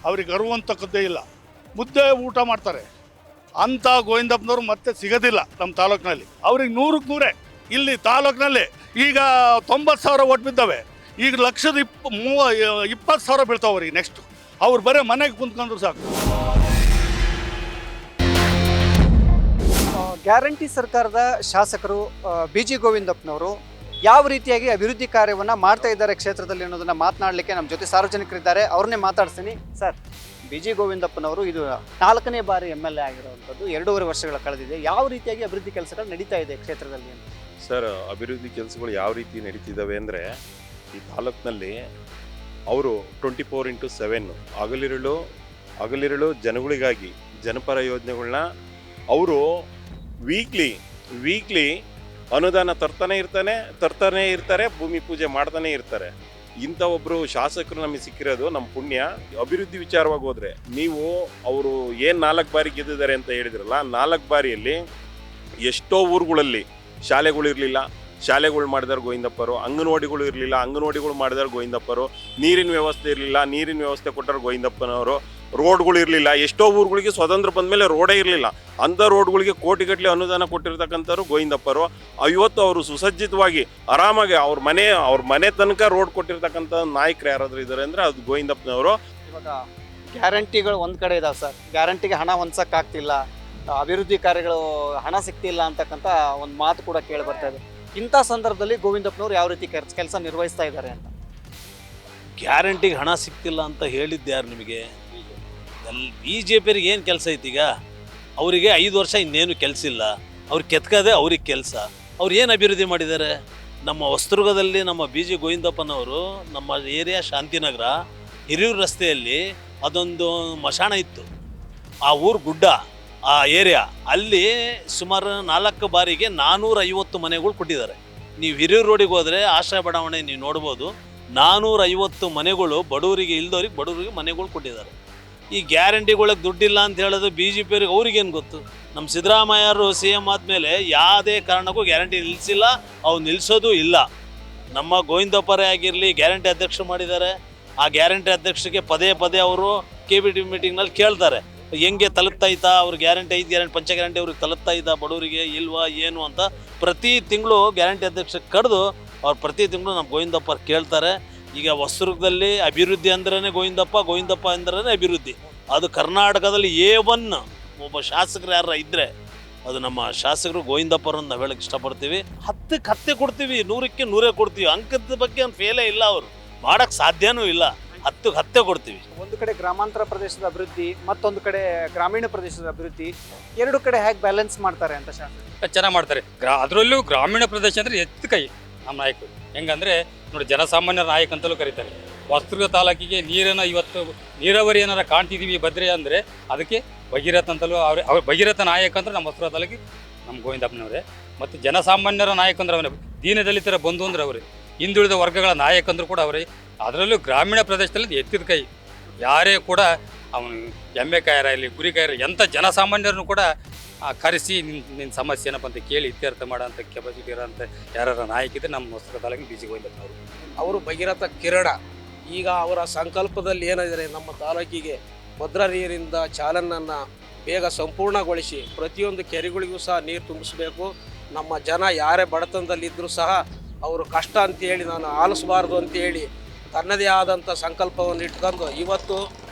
ಅವ್ರಿಗೆ ಗರ್ವಂತಕ್ಕದ್ದೇ ಇಲ್ಲ, ಮುದ್ದೆ ಊಟ ಮಾಡ್ತಾರೆ. ಅಂಥ ಗೋವಿಂದಪ್ಪನವರು ಮತ್ತೆ ಸಿಗೋದಿಲ್ಲ ನಮ್ಮ ತಾಲೂಕಿನಲ್ಲಿ. ಅವ್ರಿಗೆ 100ಕ್ಕೆ 100 ಇಲ್ಲಿ ತಾಲೂಕಿನಲ್ಲಿ ಈಗ 90,000 ಓಟ್ ಬಿದ್ದಾವೆ, ಈಗ 1,20,000 ಬೀಳ್ತಾವೆ ಅವ್ರಿಗೆ. ನೆಕ್ಸ್ಟ್ ಅವ್ರು ಬರೀ ಮನೆಗೆ ಕುಂತ್ಕೊಂಡ್ರು ಸಾಕು. ಗ್ಯಾರಂಟಿ ಸರ್ಕಾರದ ಶಾಸಕರು BG ಗೋವಿಂದಪ್ಪನವರು ಯಾವ ರೀತಿಯಾಗಿ ಅಭಿವೃದ್ಧಿ ಕಾರ್ಯವನ್ನು ಮಾಡ್ತಾ ಇದ್ದಾರೆ ಕ್ಷೇತ್ರದಲ್ಲಿ ಅನ್ನೋದನ್ನ ಮಾತನಾಡಲಿಕ್ಕೆ ನಮ್ಮ ಜೊತೆ ಸಾರ್ವಜನಿಕರಿದ್ದಾರೆ. ಅವ್ರನ್ನೇ ಮಾತಾಡ್ತೀನಿ. ಸರ್, BG ಗೋವಿಂದಪ್ಪನವರು ಇದು 4ನೇ ಬಾರಿ MLA ಆಗಿರುವಂಥದ್ದು, 2.5 ವರ್ಷಗಳ ಕಳೆದಿದೆ. ಯಾವ ರೀತಿಯಾಗಿ ಅಭಿವೃದ್ಧಿ ಕೆಲಸಗಳು ನಡೀತಾ ಇದೆ ಕ್ಷೇತ್ರದಲ್ಲಿ ಅಂತ? ಸರ್, ಅಭಿವೃದ್ಧಿ ಕೆಲಸಗಳು ಯಾವ ರೀತಿ ನಡೀತಿದ್ದಾವೆ ಅಂದರೆ, ಈ ತಾಲೂಕಿನಲ್ಲಿ ಅವರು 24/7 ಹಗಲಿರುಳು ಜನಗಳಿಗಾಗಿ ಜನಪರ ಯೋಜನೆಗಳನ್ನ ಅವರು ವೀಕ್ಲಿ ಅನುದಾನ ತರ್ತಾನೆ ಇರ್ತಾರೆ, ಭೂಮಿ ಪೂಜೆ ಮಾಡ್ತಾನೆ ಇರ್ತಾರೆ. ಇಂಥ ಒಬ್ಬರು ಶಾಸಕರು ನಮಗೆ ಸಿಕ್ಕಿರೋದು ನಮ್ಮ ಪುಣ್ಯ. ಅಭಿವೃದ್ಧಿ ವಿಚಾರವಾಗಿ ಹೋದರೆ, ನೀವು ಅವರು ಏನು 4 ಬಾರಿ ಗೆದ್ದಿದ್ದಾರೆ ಅಂತ ಹೇಳಿದ್ರಲ್ಲ, 4 ಬಾರಿಯಲ್ಲಿ ಎಷ್ಟೋ ಊರುಗಳಲ್ಲಿ ಶಾಲೆಗಳಿರಲಿಲ್ಲ, ಶಾಲೆಗಳು ಮಾಡಿದಾರೆ ಗೋವಿಂದಪ್ಪರು. ಅಂಗನವಾಡಿಗಳು ಇರಲಿಲ್ಲ, ಅಂಗನವಾಡಿಗಳು ಮಾಡಿದಾರೆ ಗೋವಿಂದಪ್ಪರು. ನೀರಿನ ವ್ಯವಸ್ಥೆ ಇರಲಿಲ್ಲ, ನೀರಿನ ವ್ಯವಸ್ಥೆ ಕೊಟ್ಟರು ಗೋವಿಂದಪ್ಪನವರು. ರೋಡ್ಗಳು ಇರಲಿಲ್ಲ, ಎಷ್ಟೋ ಊರುಗಳಿಗೆ ಸ್ವತಂತ್ರ ಬಂದ ಮೇಲೆ ರೋಡೇ ಇರಲಿಲ್ಲ. ಅಂಥ ರೋಡ್ಗಳಿಗೆ ಕೋಟಿಗಟ್ಟಲೆ ಅನುದಾನ ಕೊಟ್ಟಿರ್ತಕ್ಕಂಥವ್ರು ಗೋವಿಂದಪ್ಪರು. ಇವತ್ತು ಅವರು ಸುಸಜ್ಜಿತವಾಗಿ ಆರಾಮಾಗಿ ಅವ್ರ ಮನೆ ತನಕ ರೋಡ್ ಕೊಟ್ಟಿರ್ತಕ್ಕಂಥ ನಾಯಕರು ಯಾರಾದರೂ ಇದ್ದಾರೆ ಅಂದರೆ ಅದು ಗೋವಿಂದಪ್ಪನವರು. ಇವಾಗ ಗ್ಯಾರಂಟಿಗಳು ಒಂದು ಕಡೆ ಇದಾವೆ ಸರ್, ಗ್ಯಾರಂಟಿಗೆ ಹಣ ಹೊಂದಕ್ಕಾಗ್ತಿಲ್ಲ, ಅಭಿವೃದ್ಧಿ ಕಾರ್ಯಗಳು ಹಣ ಸಿಗ್ತಿಲ್ಲ ಅಂತಕ್ಕಂಥ ಒಂದು ಮಾತು ಕೂಡ ಕೇಳಿ ಬರ್ತಾ ಇದೆ. ಇಂಥ ಸಂದರ್ಭದಲ್ಲಿ ಗೋವಿಂದಪ್ಪನವರು ಯಾವ ರೀತಿ ಕೆಲಸ ನಿರ್ವಹಿಸ್ತಾ ಇದ್ದಾರೆ ಅಂತ? ಗ್ಯಾರಂಟಿಗೆ ಹಣ ಸಿಗ್ತಿಲ್ಲ ಅಂತ ಹೇಳಿದ್ದು ಯಾರು ನಿಮಗೆ? BJPಯವ್ರಿಗೆ ಏನು ಕೆಲಸ ಐತಿ? ಈಗ ಅವರಿಗೆ 5 ವರ್ಷ ಇನ್ನೇನು ಕೆಲಸ ಇಲ್ಲ, ಅವ್ರಿಗೆ ಕೆತ್ಕದೆ ಅವ್ರಿಗೆ ಕೆಲಸ. ಅವ್ರು ಏನು ಅಭಿವೃದ್ಧಿ ಮಾಡಿದ್ದಾರೆ? ನಮ್ಮ ಹೊಸದುರ್ಗದಲ್ಲಿ ನಮ್ಮ BG ಗೋವಿಂದಪ್ಪನವರು ನಮ್ಮ ಏರಿಯಾ ಶಾಂತಿನಗರ ಹಿರಿಯೂರು ರಸ್ತೆಯಲ್ಲಿ ಅದೊಂದು ಮಶಾಣ ಇತ್ತು. ಆ ಊರು ಗುಡ್ಡ, ಆ ಏರಿಯಾ ಅಲ್ಲಿ ಸುಮಾರು 4 ಬಾರಿಗೆ 450 ಮನೆಗಳು ಕೊಟ್ಟಿದ್ದಾರೆ. ನೀವು ಹಿರಿಯೂರು ರೋಡಿಗೆ ಹೋದರೆ ಆಶ್ರಯ ಬಡಾವಣೆ ನೀವು ನೋಡ್ಬೋದು, 450 ಮನೆಗಳು ಬಡವರಿಗೆ ಬಡವರಿಗೆ ಮನೆಗಳು ಕೊಟ್ಟಿದ್ದಾರೆ. ಈ ಗ್ಯಾರಂಟಿಗಳಿಗೆ ದುಡ್ಡಿಲ್ಲ ಅಂತ ಹೇಳೋದು BJPಯವ್ರಿಗೆ ಅವ್ರಿಗೇನು ಗೊತ್ತು? ನಮ್ಮ ಸಿದ್ದರಾಮಯ್ಯರು CM ಆದಮೇಲೆ ಯಾವುದೇ ಕಾರಣಕ್ಕೂ ಗ್ಯಾರಂಟಿ ನಿಲ್ಲಿಸಿಲ್ಲ, ಅವ್ರು ನಿಲ್ಲಿಸೋದು ಇಲ್ಲ. ನಮ್ಮ ಗೋವಿಂದಪ್ಪರೇ ಆಗಿರಲಿ ಗ್ಯಾರಂಟಿ ಅಧ್ಯಕ್ಷರು ಮಾಡಿದ್ದಾರೆ. ಆ ಗ್ಯಾರಂಟಿ ಅಧ್ಯಕ್ಷರಿಗೆ ಪದೇ ಪದೇ ಅವರು KBT ಮೀಟಿಂಗ್ನಲ್ಲಿ ಕೇಳ್ತಾರೆ, ಹೆಂಗೆ ತಲುಪ್ತಾಯ್ತಾ ಅವ್ರು ಗ್ಯಾರಂಟಿ 5 ಗ್ಯಾರಂಟಿ ಪಂಚ ಗ್ಯಾರಂಟಿ ಅವ್ರಿಗೆ ತಲುಪ್ತಾಯ್ತಾ ಬಡವರಿಗೆ ಇಲ್ವಾ ಏನು ಅಂತ ಪ್ರತಿ ತಿಂಗಳು ಗ್ಯಾರಂಟಿ ಅಧ್ಯಕ್ಷರಿಗೆ ಕರೆದು ಅವ್ರು ಪ್ರತಿ ತಿಂಗಳು ನಮ್ಮ ಗೋವಿಂದಪ್ಪ ಕೇಳ್ತಾರೆ. ಈಗ ಹೊಸದುರ್ಗದಲ್ಲಿ ಅಭಿವೃದ್ಧಿ ಅಂದ್ರೇ ಗೋವಿಂದಪ್ಪ ಅಂದ್ರೇ ಅಭಿವೃದ್ಧಿ. ಅದು ಕರ್ನಾಟಕದಲ್ಲಿ A1 ಒಬ್ಬ ಶಾಸಕರು ಯಾರ ಇದ್ದರೆ ಅದು ನಮ್ಮ ಶಾಸಕರು ಗೋವಿಂದಪ್ಪರನ್ನು ನಾವು ಹೇಳಕ್ಕೆ ಇಷ್ಟಪಡ್ತೀವಿ. 10ಕ್ಕೆ 10 ಕೊಡ್ತೀವಿ, 100ಕ್ಕೆ 100 ಕೊಡ್ತೀವಿ. ಅಂಕದ ಬಗ್ಗೆ ಒಂದು ಫೇಲೇ ಇಲ್ಲ, ಅವರು ಮಾಡೋಕ್ಕೆ ಸಾಧ್ಯನೂ ಇಲ್ಲ. 10ಕ್ಕೆ 10 ಕೊಡ್ತೀವಿ. ಒಂದು ಕಡೆ ಗ್ರಾಮಾಂತರ ಪ್ರದೇಶದ ಅಭಿವೃದ್ಧಿ, ಮತ್ತೊಂದು ಕಡೆ ಗ್ರಾಮೀಣ ಪ್ರದೇಶದ ಅಭಿವೃದ್ಧಿ, ಎರಡು ಕಡೆ ಹೇಗೆ ಬ್ಯಾಲೆನ್ಸ್ ಮಾಡ್ತಾರೆ ಅಂತ ಶಾಸಕರು ಚೆನ್ನಾಗಿ ಮಾಡ್ತಾರೆ. ಅದರಲ್ಲೂ ಗ್ರಾಮೀಣ ಪ್ರದೇಶ ಅಂದರೆ ಎತ್ತು ಕೈ ನಮ್ಮ ನಾಯಕರು. ಹೆಂಗಂದರೆ ನೋಡಿ, ಜನಸಾಮಾನ್ಯರ ನಾಯಕ ಅಂತಲೂ ಕರೀತಾರೆ. ಹೊಸದುರ್ಗ ತಾಲೂಕಿಗೆ ನೀರನ್ನು ಇವತ್ತು ನೀರಾವರಿ ಏನಾರ ಕಾಣ್ತಿದ್ದೀವಿ ಭದ್ರೆ ಅಂದರೆ ಅದಕ್ಕೆ ಭಗೀರಥ ಅಂತಲೂ ಅವ್ರ ಭಗೀರಥ ನಾಯಕ ಅಂದ್ರೆ ನಮ್ಮ ಹೊಸದುರ್ಗ ತಾಲೂಕಿಗೆ ನಮ್ಮ ಗೋವಿಂದಪ್ಪನವರೇ. ಮತ್ತು ಜನಸಾಮಾನ್ಯರ ನಾಯಕ ಅಂದ್ರೆ ಅವರೇ, ದೀನದಲಿತರ ಬಂಧು ಅಂದ್ರೆ ಅವರೇ, ಹಿಂದುಳಿದ ವರ್ಗಗಳ ನಾಯಕಂದ್ರು ಕೂಡ ಅವರೇ. ಅದರಲ್ಲೂ ಗ್ರಾಮೀಣ ಪ್ರದೇಶದಲ್ಲಿ ಎತ್ತಿದ ಕೈ. ಯಾರೇ ಕೂಡ ಅವನು ಎಮ್ಮೆ ಕಾಯರ ಇಲ್ಲಿ ಕುರಿ ಕಾಯರ ಎಂಥ ಜನಸಾಮಾನ್ಯರನ್ನು ಕೂಡ ಕರೆಸಿ ನಿನ್ನ ಸಮಸ್ಯೆ ಏನಪ್ಪ ಅಂತ ಕೇಳಿ ಇತ್ಯರ್ಥ ಮಾಡೋಂಥ ಕೆಪಾಸಿಟಿ ಇರೋಂಥ ಯಾರ ನಾಯಕಿದ್ರೆ ನಮ್ಮ ಹೊಸದುರ್ಗ ತಾಲೂಕಿಗೆ BG ಗೋವಿಂದಪ್ಪನವರು. ಅವರು ಭಗೀರಥ ಕಿರಣ. ಈಗ ಅವರ ಸಂಕಲ್ಪದಲ್ಲಿ ಏನಿದೆ, ನಮ್ಮ ತಾಲೂಕಿಗೆ ಭದ್ರಾ ನೀರಿಂದ ಚಾಲನನ್ನು ಬೇಗ ಸಂಪೂರ್ಣಗೊಳಿಸಿ ಪ್ರತಿಯೊಂದು ಕೆರೆಗಳಿಗೂ ಸಹ ನೀರು ತುಂಬಿಸಬೇಕು. ನಮ್ಮ ಜನ ಯಾರೇ ಬಡತನದಲ್ಲಿದ್ದರೂ ಸಹ ಅವರು ಕಷ್ಟ ಅಂತೇಳಿ ನಾನು ಆಲಿಸಬಾರ್ದು ಅಂತೇಳಿ ತನ್ನದೇ ಆದಂಥ ಸಂಕಲ್ಪವನ್ನು ಇಟ್ಕೊಂಡು ಇವತ್ತು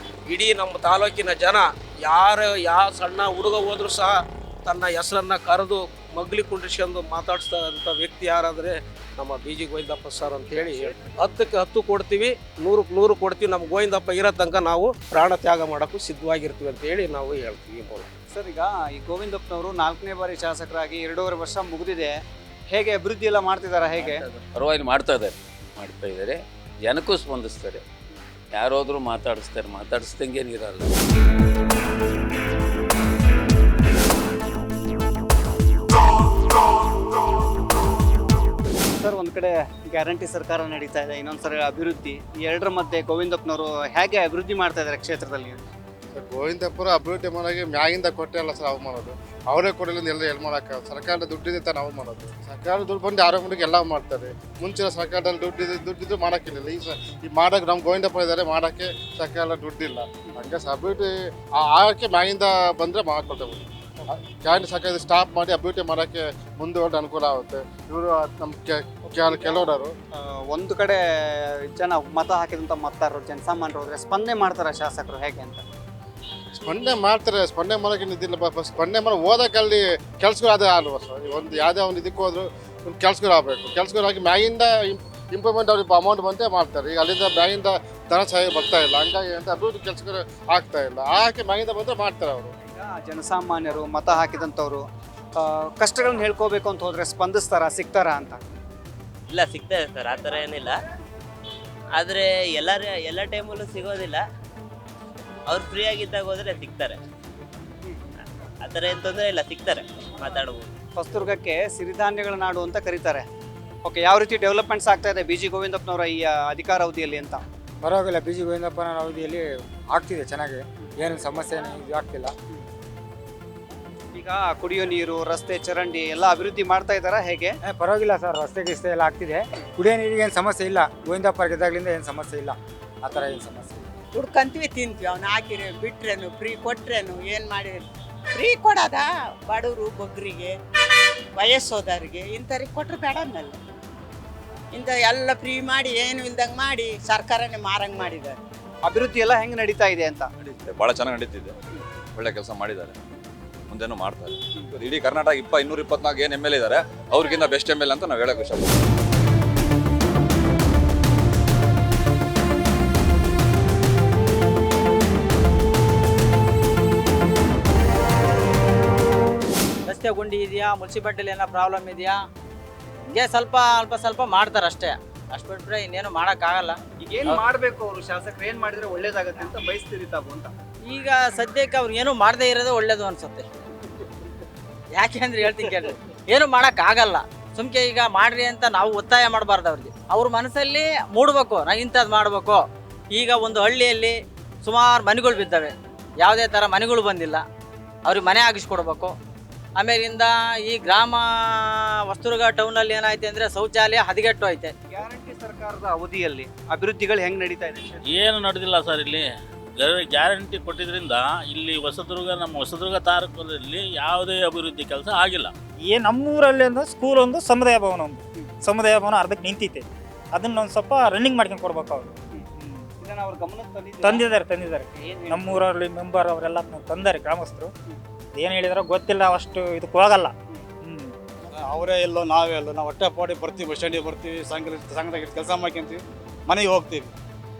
ಇಡೀ ನಮ್ಮ ತಾಲೂಕಿನ ಜನ ಯಾವ ಸಣ್ಣ ಹುಡುಗ ಹೋದರೂ ಸಹ ತನ್ನ ಹೆಸರನ್ನು ಕರೆದು ಮಗ್ಲಿ ಕುಂಡ್ರಿಸ್ಕೊಂಡು ಮಾತಾಡಿಸ್ತಂಥ ವ್ಯಕ್ತಿ ಯಾರಾದರೆ ನಮ್ಮ BG ಗೋವಿಂದಪ್ಪ ಸರ್ ಅಂತೇಳಿ 10ಕ್ಕೆ 10 ಕೊಡ್ತೀವಿ, 100ಕ್ಕೆ 100 ಕೊಡ್ತೀವಿ. ನಮ್ಮ ಗೋವಿಂದಪ್ಪ ಇರೋ ತನಕ ನಾವು ಪ್ರಾಣ ತ್ಯಾಗ ಮಾಡೋಕ್ಕೂ ಸಿದ್ಧವಾಗಿರ್ತೀವಿ ಅಂತೇಳಿ ನಾವು ಹೇಳ್ತೀವಿ. ಸರ್, ಈಗ ಈ ಗೋವಿಂದಪ್ಪನವರು 4ನೇ ಬಾರಿ ಶಾಸಕರಾಗಿ 2.5 ವರ್ಷ ಮುಗಿದಿದೆ. ಹೇಗೆ ಅಭಿವೃದ್ಧಿ ಎಲ್ಲ ಮಾಡ್ತಿದ್ದಾರೆ? ಹೇಗೆ ಪರವಾಗಿ ಮಾಡ್ತಾ ಇದ್ದಾರೆ, ಜನಕ್ಕೂ ಸ್ಪಂದಿಸ್ತಾರೆ. ಯಾರಾದರೂ ಮಾತಾಡಿಸ್ದಂಗೇನಿರಲ್ಲ. ಸರ್, ಒಂದು ಕಡೆ ಗ್ಯಾರಂಟಿ ಸರ್ಕಾರ ನಡೀತಾ ಇದೆ, ಇನ್ನೊಂದ್ಸರಿ ಅಭಿವೃದ್ಧಿ. ಈ ಎರಡರ ಮಧ್ಯೆ ಗೋವಿಂದಪ್ಪನವರು ಹೇಗೆ ಅಭಿವೃದ್ಧಿ ಮಾಡ್ತಾ ಇದ್ದಾರೆ ಕ್ಷೇತ್ರದಲ್ಲಿ? ಗೋವಿಂದಪ್ಪರು ಅಭಿವೃದ್ಧಿ ಮಾಡೋಕೆ ಮ್ಯಾಗಿಂದ ಕೊಟ್ಟೆ ಅಲ್ಲ ಸರ್ ಅವ್ರು ಮಾಡೋದು. ಅವರೇ ಕೊಡಲಿಲ್ಲ ಎಲ್ಲ ಎಲ್ಲಿ ಮಾಡೋಕ್ಕೆ ಸರ್ಕಾರದ ದುಡ್ಡಿದೆ ತಾನು ಅವ್ರು ಮಾಡೋದು. ಸರ್ಕಾರದ ದುಡ್ಡು ಬಂದು ಆರೋಗ್ಯಕ್ಕೆ ಎಲ್ಲ ಮಾಡ್ತಾರೆ. ಮುಂಚಿನ ಸರ್ಕಾರದಲ್ಲಿ ದುಡ್ಡಿದ್ದು ಮಾಡೋಕ್ಕಿಲ್ಲ. ಈ ಮಾಡೋಕ್ಕೆ ನಮ್ಮ ಗೋವಿಂದಪ್ಪ ಇದ್ದಾರೆ, ಮಾಡೋಕ್ಕೆ ಸರ್ಕಾರ ದುಡ್ಡಿಲ್ಲ. ಹಂಗೆ ಅಭಿವೃದ್ಧಿ ಆಗೋಕ್ಕೆ ಮ್ಯಾಗಿಂದ ಬಂದರೆ ಮಾಡ್ಕೊಳ್ತೇವೆ. ಗ್ಯಾರಂಟಿ ಸರ್ಕಾರ ಸ್ಟಾಪ್ ಮಾಡಿ ಅಭಿವೃದ್ಧಿ ಮಾಡೋಕ್ಕೆ ಮುಂದೆ ಹೊರಟು ಅನುಕೂಲ ಆಗುತ್ತೆ. ಇವರು ನಮ್ಮ ಕೆಲವರು ಒಂದು ಕಡೆ ಜನ ಮತ ಹಾಕಿದಂಥ ಮತದಾರರು ಜನಸಾಮಾನ್ಯರು ಹೋದ್ರೆ ಸ್ಪಂದನೆ ಮಾಡ್ತಾರೆ ಶಾಸಕರು ಹೇಗೆ ಅಂತ? ಸ್ಪಂದನೆ ಮಾಡ್ತಾರೆ. ಸ್ಪಂದನೆ ಮಾಡೋಕೆ ನಿಂತಿಲ್ಲ. ಸ್ಪಂದನೆ ಮಾಡಿ ಓದಕ್ಕೆ ಅಲ್ಲಿ ಕೆಲ್ಸಗಳು ಅದೇ ಅಲ್ವ ಸರ್. ಒಂದು ಯಾವುದೇ ಒಂದು ಇದಕ್ಕೆ ಹೋದ್ರು ಒಂದು ಕೆಲ್ಸಗಳು ಆಗಬೇಕು. ಕೆಲ್ಸಗಳು ಆಗಿ ಮ್ಯಾಗಿಂದ ಇಂಪ್ರೂವ್ಮೆಂಟ್ ಅವ್ರಿಗೆ ಅಮೌಂಟ್ ಬಂದೇ ಮಾಡ್ತಾರೆ. ಈಗ ಅಲ್ಲಿಂದ ಮ್ಯಾಗಿಂದ ಧನ ಸಹಾಯ ಬರ್ತಾ ಇಲ್ಲ. ಹಂಗಾಗಿ ಅಂತ ಅಭಿವೃದ್ಧಿ ಕೆಲ್ಸಗಳು ಆಗ್ತಾ ಇಲ್ಲ. ಆಕೆ ಮ್ಯಾಗಿಂದ ಬಂದರೆ ಮಾಡ್ತಾರೆ ಅವರು. ಈಗ ಜನಸಾಮಾನ್ಯರು ಮತ ಹಾಕಿದಂಥವ್ರು ಕಷ್ಟಗಳನ್ನ ಹೇಳ್ಕೋಬೇಕು ಅಂತ ಹೋದ್ರೆ ಸ್ಪಂದಿಸ್ತಾರ, ಸಿಗ್ತಾರ ಅಂತ? ಇಲ್ಲ, ಸಿಗ್ತಾರೆ ಸರ್, ಆ ಥರ ಏನಿಲ್ಲ. ಆದರೆ ಎಲ್ಲ ಟೈಮಲ್ಲೂ ಸಿಗೋದಿಲ್ಲ. ಅವ್ರು ಫ್ರೀ ಆಗಿದ್ದಾಗ ಹೋದರೆ ಸಿಗ್ತಾರೆ. ಆ ಥರ ಏನು ತೊಂದರೆ ಇಲ್ಲ, ಸಿಗ್ತಾರೆ, ಮಾತಾಡ್ಬೋದು. ಹೊಸದುರ್ಗಕ್ಕೆ ಸಿರಿಧಾನ್ಯಗಳ ನಾಡು ಅಂತ ಕರೀತಾರೆ. ಓಕೆ, ಯಾವ ರೀತಿ ಡೆವಲಪ್ಮೆಂಟ್ಸ್ ಆಗ್ತಾ ಇದೆ BG ಗೋವಿಂದಪ್ಪನವರ ಈ ಅಧಿಕಾರ ಅವಧಿಯಲ್ಲಿ ಅಂತ? ಪರವಾಗಿಲ್ಲ, BG ಗೋವಿಂದಪ್ಪನ ಅವಧಿಯಲ್ಲಿ ಆಗ್ತಿದೆ ಚೆನ್ನಾಗಿ, ಏನು ಸಮಸ್ಯೆ ಇದು ಆಗ್ತಿಲ್ಲ. ಈಗ ಕುಡಿಯೋ ನೀರು, ರಸ್ತೆ, ಚರಂಡಿ ಎಲ್ಲ ಅಭಿವೃದ್ಧಿ ಮಾಡ್ತಾ ಇದ್ದಾರಾ ಹೇಗೆ? ಪರವಾಗಿಲ್ಲ ಸರ್, ರಸ್ತೆ ಗಿಸ್ತೆ ಎಲ್ಲ ಆಗ್ತಿದೆ. ಕುಡಿಯೋ ನೀರಿಗೆ ಏನು ಸಮಸ್ಯೆ ಇಲ್ಲ. ಗೋವಿಂದಪ್ಪ ಗೆದ್ದಾಗ್ಲಿಂದ ಏನು ಸಮಸ್ಯೆ ಇಲ್ಲ. ಆ ಥರ ಏನು ಸಮಸ್ಯೆ ಇಲ್ಲ. ಹುಡ್ಕಂತೀವಿ, ತಿಂತೀವಿ. ಅವ್ನು ಹಾಕಿರಿ ಬಿಟ್ರೇನು, ಫ್ರೀ ಕೊಟ್ರೇನು, ಏನು ಮಾಡಿ ಫ್ರೀ ಕೊಡೋದ ಬಡವರು ಬಗ್ಗರಿಗೆ, ವಯಸ್ಸೋದವ್ರಿಗೆ ಇಂಥವ್ರಿಗೆ ಕೊಟ್ಟರೆ ಬೇಡ ಅನ್ನಲ್ಲ. ಇಂಥ ಎಲ್ಲ ಫ್ರೀ ಮಾಡಿ ಏನು ಇಲ್ದಂಗೆ ಮಾಡಿ ಸರ್ಕಾರನೇ ಮಾರಂಗೆ ಮಾಡಿದ್ದಾರೆ. ಅಭಿವೃದ್ಧಿ ಎಲ್ಲ ಹೆಂಗೆ ನಡೀತಾ ಇದೆ ಅಂತ? ಭಾಳ ಚೆನ್ನಾಗಿ ನಡೀತಿದೆ, ಒಳ್ಳೆ ಕೆಲಸ ಮಾಡಿದ್ದಾರೆ, ಮುಂದೆನೂ ಮಾಡ್ತಾರೆ. ಇಡೀ ಕರ್ನಾಟಕ 224 ಏನು MLA ಇದ್ದಾರೆ, ಅವ್ರಿಗಿಂತ ಬೆಸ್ಟ್ MLA ಅಂತ ನಾವು ಹೇಳೋಕೆ ಇಷ್ಟಪಡ್ತೀವಿ. ರಸ್ತೆ ಗುಂಡಿ ಇದೆಯಾ, ಮುನ್ಸಿಪಾಲ್ಟಿಲಿ ಏನೋ ಪ್ರಾಬ್ಲಮ್ ಇದೆಯಾ, ಹಿಂಗೆ ಸ್ವಲ್ಪ ಮಾಡ್ತಾರೆ ಅಷ್ಟೇ. ಅಷ್ಟು ಬಿಟ್ರೆ ಇನ್ನೇನು ಮಾಡೋಕ್ಕಾಗಲ್ಲ. ಈಗ ಏನು ಮಾಡಬೇಕು ಅವರು ಶಾಸಕರು, ಏನು ಮಾಡಿದ್ರೆ ಒಳ್ಳೇದಾಗುತ್ತೆ ಅಂತ ಬಯಸ್ತೀರಿ ತಾವು ಅಂತ? ಈಗ ಸದ್ಯಕ್ಕೆ ಅವ್ರು ಏನೂ ಮಾಡದೇ ಇರೋದೇ ಒಳ್ಳೇದು ಅನ್ಸುತ್ತೆ. ಯಾಕೆ ಅಂದ್ರೆ ಹೇಳ್ತೀನಿ ಕೇಳಿ, ಏನು ಮಾಡೋಕ್ಕಾಗಲ್ಲ. ಸುಮ್ಕೆ ಈಗ ಮಾಡ್ರಿ ಅಂತ ನಾವು ಒತ್ತಾಯ ಮಾಡಬಾರ್ದು ಅವ್ರಿಗೆ. ಅವ್ರ ಮನಸ್ಸಲ್ಲಿ ಮೂಡಬೇಕು, ನಾ ಇಂಥದ್ದು ಮಾಡಬೇಕು. ಈಗ ಒಂದು ಹಳ್ಳಿಯಲ್ಲಿ ಸುಮಾರು ಮನೆಗಳು ಬಿದ್ದಾವೆ, ಯಾವುದೇ ಥರ ಮನೆಗಳು ಬಂದಿಲ್ಲ, ಅವ್ರಿಗೆ ಮನೆ ಆಗಿಸ್ಕೊಡ್ಬೇಕು. ಆಮೇಲಿಂದ ಈ ಗ್ರಾಮ ವಸ್ತುರ್ಗ ಟೌನಲ್ಲಿ ಏನಾಯ್ತು ಅಂದರೆ ಶೌಚಾಲಯ ಹದಗೆಟ್ಟು ಐತೆ. ಗ್ಯಾರಂಟಿ ಸರ್ಕಾರದ ಅವಧಿಯಲ್ಲಿ ಅಭಿವೃದ್ಧಿಗಳು ಹೆಂಗ್ ನಡೀತಾ ಇದೆ? ಏನು ನಡೆದಿಲ್ಲ ಸರ್. ಇಲ್ಲಿ ಗ್ಯಾರಂಟಿ ಕೊಟ್ಟಿದ್ರಿಂದ ಇಲ್ಲಿ ನಮ್ಮ ಹೊಸದುರ್ಗ ತಾಲೂಕಲ್ಲಿ ಯಾವುದೇ ಅಭಿವೃದ್ಧಿ ಕೆಲಸ ಆಗಿಲ್ಲ. ನಮ್ಮೂರಲ್ಲಿ ಸ್ಕೂಲ್ ಒಂದು ಸಮುದಾಯ ಭವನ ಅರ್ಧಕ್ಕೆ ನಿಂತೈತೆ. ಅದನ್ನ ಒಂದು ಸ್ವಲ್ಪ ರನ್ನಿಂಗ್ ಮಾಡ್ಕೊಂಡು ಕೊಡ್ಬೇಕು ಅವರು. ತಂದಿದ್ದಾರೆ ನಮ್ಮೂರಲ್ಲಿ ಮೆಂಬರ್ ಅವರೆಲ್ಲ ತಂದಾರೆ ಗ್ರಾಮಸ್ಥರು. ಏನು ಹೇಳಿದಾರೋ ಗೊತ್ತಿಲ್ಲ, ಅಷ್ಟು ಇದಕ್ಕೆ ಹೋಗಲ್ಲ. ಅವರೇ ಎಲ್ಲೋ ನಾವೇ ಎಲ್ಲೋ, ನಾವು ಹೊಟ್ಟೆ ಪಾಡಿ ಬರ್ತೀವಿ, ಬಸ್ ಸ್ಟ್ಯಾಂಡಿಗೆ ಬರ್ತೀವಿ, ಸಂಘದಾಗ ಕೆಲಸ ಮಾಡ್ಕೊಂತೀವಿ, ಮನೆಗೆ ಹೋಗ್ತೀವಿ.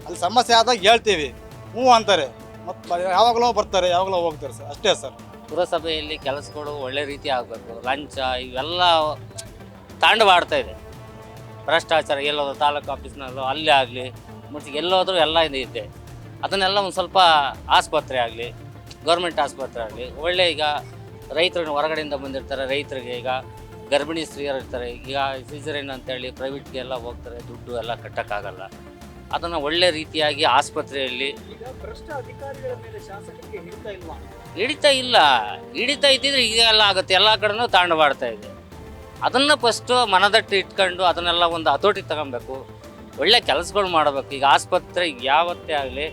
ಅಲ್ಲಿ ಸಮಸ್ಯೆ ಆದಾಗ ಹೇಳ್ತೀವಿ, ಹ್ಞೂ ಅಂತಾರೆ, ಮತ್ತು ಯಾವಾಗಲೂ ಬರ್ತಾರೆ, ಯಾವಾಗಲೂ ಹೋಗ್ತಾರೆ ಸರ್, ಅಷ್ಟೇ ಸರ್. ಪುರಸಭೆಯಲ್ಲಿ ಕೆಲಸಗಳು ಒಳ್ಳೆ ರೀತಿ ಆಗಬೇಕು. ಲಂಚ ಇವೆಲ್ಲ ತಾಂಡವಾಡ್ತಾ ಇದೆ. ಭ್ರಷ್ಟಾಚಾರ ಎಲ್ಲೋದ್ರು ತಾಲೂಕು ಆಫೀಸ್ನಲ್ಲೂ ಅಲ್ಲೇ ಆಗಲಿ ಮತ್ತು ಎಲ್ಲೋದ್ರೂ ಎಲ್ಲ ಇದೆ. ಅದನ್ನೆಲ್ಲ ಒಂದು ಸ್ವಲ್ಪ ಆಸ್ಪತ್ರೆ ಆಗಲಿ, ಗೌರ್ಮೆಂಟ್ ಆಸ್ಪತ್ರೆ ಆಗಲಿ ಒಳ್ಳೆ. ಈಗ ರೈತರು ಹೊರಗಡೆಯಿಂದ ಬಂದಿರ್ತಾರೆ, ರೈತರಿಗೆ ಈಗ ಗರ್ಭಿಣಿ ಸ್ತ್ರೀಯರು ಇರ್ತಾರೆ, ಈಗ ಸಿಸರೇನ್ ಅಂತೇಳಿ ಪ್ರೈವೇಟ್ಗೆ ಎಲ್ಲ ಹೋಗ್ತಾರೆ, ದುಡ್ಡು ಎಲ್ಲ ಕಟ್ಟೋಕ್ಕಾಗಲ್ಲ. ಅದನ್ನು ಒಳ್ಳೆ ರೀತಿಯಾಗಿ ಆಸ್ಪತ್ರೆಯಲ್ಲಿ ಹಿಡಿತಾ ಇದ್ದಿದ್ರೆ ಈಗ ಎಲ್ಲ ಆಗುತ್ತೆ. ಎಲ್ಲ ಕಡೆನೂ ತಾಂಡವಾಡ್ತಾ ಇದೆ. ಅದನ್ನು ಫಸ್ಟು ಮನದಟ್ಟು ಇಟ್ಕೊಂಡು ಅದನ್ನೆಲ್ಲ ಒಂದು ಹತೋಟಿ ತಗೊಬೇಕು, ಒಳ್ಳೆ ಕೆಲಸಗಳು ಮಾಡಬೇಕು. ಈಗ ಆಸ್ಪತ್ರೆ ಯಾವತ್ತೇ ಆಗಲಿ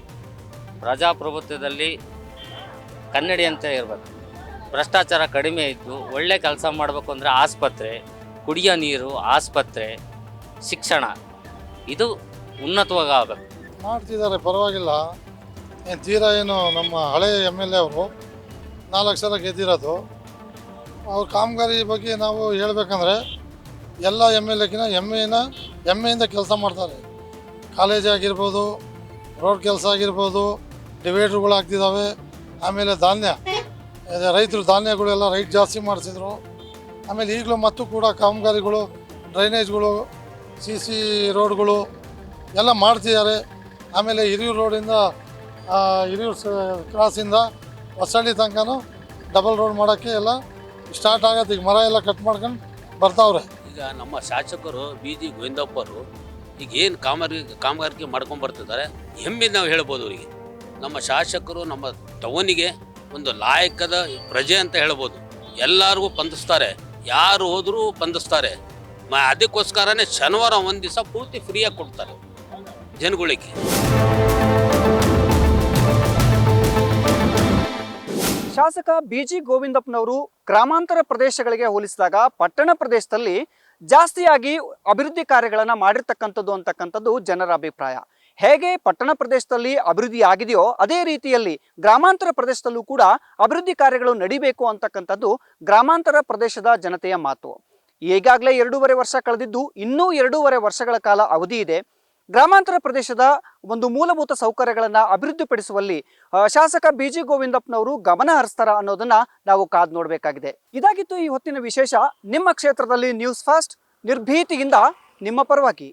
ಪ್ರಜಾಪ್ರಭುತ್ವದಲ್ಲಿ ಕನ್ನಡಿ ಅಂತ ಇರಬೇಕು. ಭ್ರಷ್ಟಾಚಾರ ಕಡಿಮೆ ಇದ್ದು ಒಳ್ಳೆ ಕೆಲಸ ಮಾಡಬೇಕು ಅಂದರೆ ಆಸ್ಪತ್ರೆ, ಕುಡಿಯೋ ನೀರು, ಆಸ್ಪತ್ರೆ, ಶಿಕ್ಷಣ ಇದು ಉನ್ನತವಾಗಿ ಆಗಬೇಕು. ಮಾಡ್ತಿದ್ದಾರೆ, ಪರವಾಗಿಲ್ಲ. ತೀರಾ ಏನು ನಮ್ಮ ಹಳೆಯ MLA ಅವರು 4 ಸಲ ಗೆದ್ದಿರೋದು. ಅವ್ರ ಕಾಮಗಾರಿ ಬಗ್ಗೆ ನಾವು ಹೇಳ್ಬೇಕಂದ್ರೆ ಎಲ್ಲ MLAಗಿನ ಹೆಮ್ಮೆಯಿಂದ ಕೆಲಸ ಮಾಡ್ತಾರೆ. ಕಾಲೇಜ್ ಆಗಿರ್ಬೋದು, ರೋಡ್ ಕೆಲಸ ಆಗಿರ್ಬೋದು, ಡಿವೈಡರ್ಗಳು ಆಗ್ತಿದ್ದಾವೆ. ಆಮೇಲೆ ರೈತರು ಧಾನ್ಯಗಳೆಲ್ಲ ರೈಟ್ ಜಾಸ್ತಿ ಮಾಡಿಸಿದ್ರು. ಆಮೇಲೆ ಈಗಲೂ ಮತ್ತು ಕೂಡ ಕಾಮಗಾರಿಗಳು, ಡ್ರೈನೇಜ್ಗಳು, CC ರೋಡ್ಗಳು ಎಲ್ಲ ಮಾಡ್ತಿದ್ದಾರೆ. ಆಮೇಲೆ ಹಿರಿಯೂರು ರೋಡಿಂದ ಹಿರಿಯೂರು ಕ್ರಾಸಿಂದ ಹೊಸಳ್ಳಿ ತನಕನೂ ಡಬಲ್ ರೋಡ್ ಮಾಡೋಕ್ಕೆ ಎಲ್ಲ ಸ್ಟಾರ್ಟ್ ಆಗತ್ತೆ. ಈಗ ಮರ ಎಲ್ಲ ಕಟ್ ಮಾಡ್ಕೊಂಡು ಬರ್ತಾವ್ರೆ. ಈಗ ನಮ್ಮ ಶಾಸಕರು BG ಗೋವಿಂದಪ್ಪರು ಈಗ ಏನು ಕಾಮಗಾರಿಕೆ ಮಾಡ್ಕೊಂಡು ಬರ್ತಿದ್ದಾರೆ, ಹೆಮ್ಮೆಯಿಂದ ನಾವು ಹೇಳ್ಬೋದು ಅವರಿಗೆ. ನಮ್ಮ ಶಾಸಕರು ನಮ್ಮ ಟೌನಿಗೆ ಒಂದು ಲಾಯಕದ ಪ್ರಜೆ ಅಂತ ಹೇಳ್ಬೋದು. ಎಲ್ಲರಿಗೂ ಸ್ಪಂದಿಸ್ತಾರೆ, ಯಾರು ಹೋದರೂ ಸ್ಪಂದಿಸ್ತಾರೆ. ಅದಕ್ಕೋಸ್ಕರನೇ ಶನಿವಾರ ಒಂದು ದಿವಸ ಪೂರ್ತಿ ಫ್ರೀಯಾಗಿ ಕೊಡ್ತಾರೆ ಜನಗಳಿಗೆ. ಶಾಸಕ BG ಗೋವಿಂದಪ್ಪನವರು ಗ್ರಾಮಾಂತರ ಪ್ರದೇಶಗಳಿಗೆ ಹೋಲಿಸಿದಾಗ ಪಟ್ಟಣ ಪ್ರದೇಶದಲ್ಲಿ ಜಾಸ್ತಿಯಾಗಿ ಅಭಿವೃದ್ಧಿ ಕಾರ್ಯಗಳನ್ನು ಮಾಡಿರ್ತಕ್ಕಂಥದ್ದು ಅಂತಕ್ಕಂಥದ್ದು ಜನರ ಅಭಿಪ್ರಾಯ. ಹೇಗೆ ಪಟ್ಟಣ ಪ್ರದೇಶದಲ್ಲಿ ಅಭಿವೃದ್ಧಿ ಆಗಿದೆಯೋ ಅದೇ ರೀತಿಯಲ್ಲಿ ಗ್ರಾಮಾಂತರ ಪ್ರದೇಶದಲ್ಲೂ ಕೂಡ ಅಭಿವೃದ್ಧಿ ಕಾರ್ಯಗಳು ನಡಿಬೇಕು ಅಂತಕ್ಕಂಥದ್ದು ಗ್ರಾಮಾಂತರ ಪ್ರದೇಶದ ಜನತೆಯ ಮಾತು. ಈಗಾಗಲೇ 2.5 ವರ್ಷ ಕಳೆದಿದ್ದು ಇನ್ನೂ 2.5 ವರ್ಷಗಳ ಕಾಲ ಅವಧಿ ಇದೆ. ಗ್ರಾಮಾಂತರ ಪ್ರದೇಶದ ಒಂದು ಮೂಲಭೂತ ಸೌಕರ್ಯಗಳನ್ನು ಅಭಿವೃದ್ಧಿಪಡಿಸುವಲ್ಲಿ ಶಾಸಕ BG ಗೋವಿಂದಪ್ಪನವರು ಗಮನ ಹರಿಸ್ತಾರ ಅನ್ನೋದನ್ನ ನಾವು ಕಾದು ನೋಡಬೇಕಾಗಿದೆ. ಇದಾಗಿತ್ತು ಈ ಹೊತ್ತಿನ ವಿಶೇಷ. ನಿಮ್ಮ ಕ್ಷೇತ್ರದಲ್ಲಿ ನ್ಯೂಸ್ ಫಾಸ್ಟ್, ನಿರ್ಭೀತಿಯಿಂದ ನಿಮ್ಮ ಪರವಾಗಿ.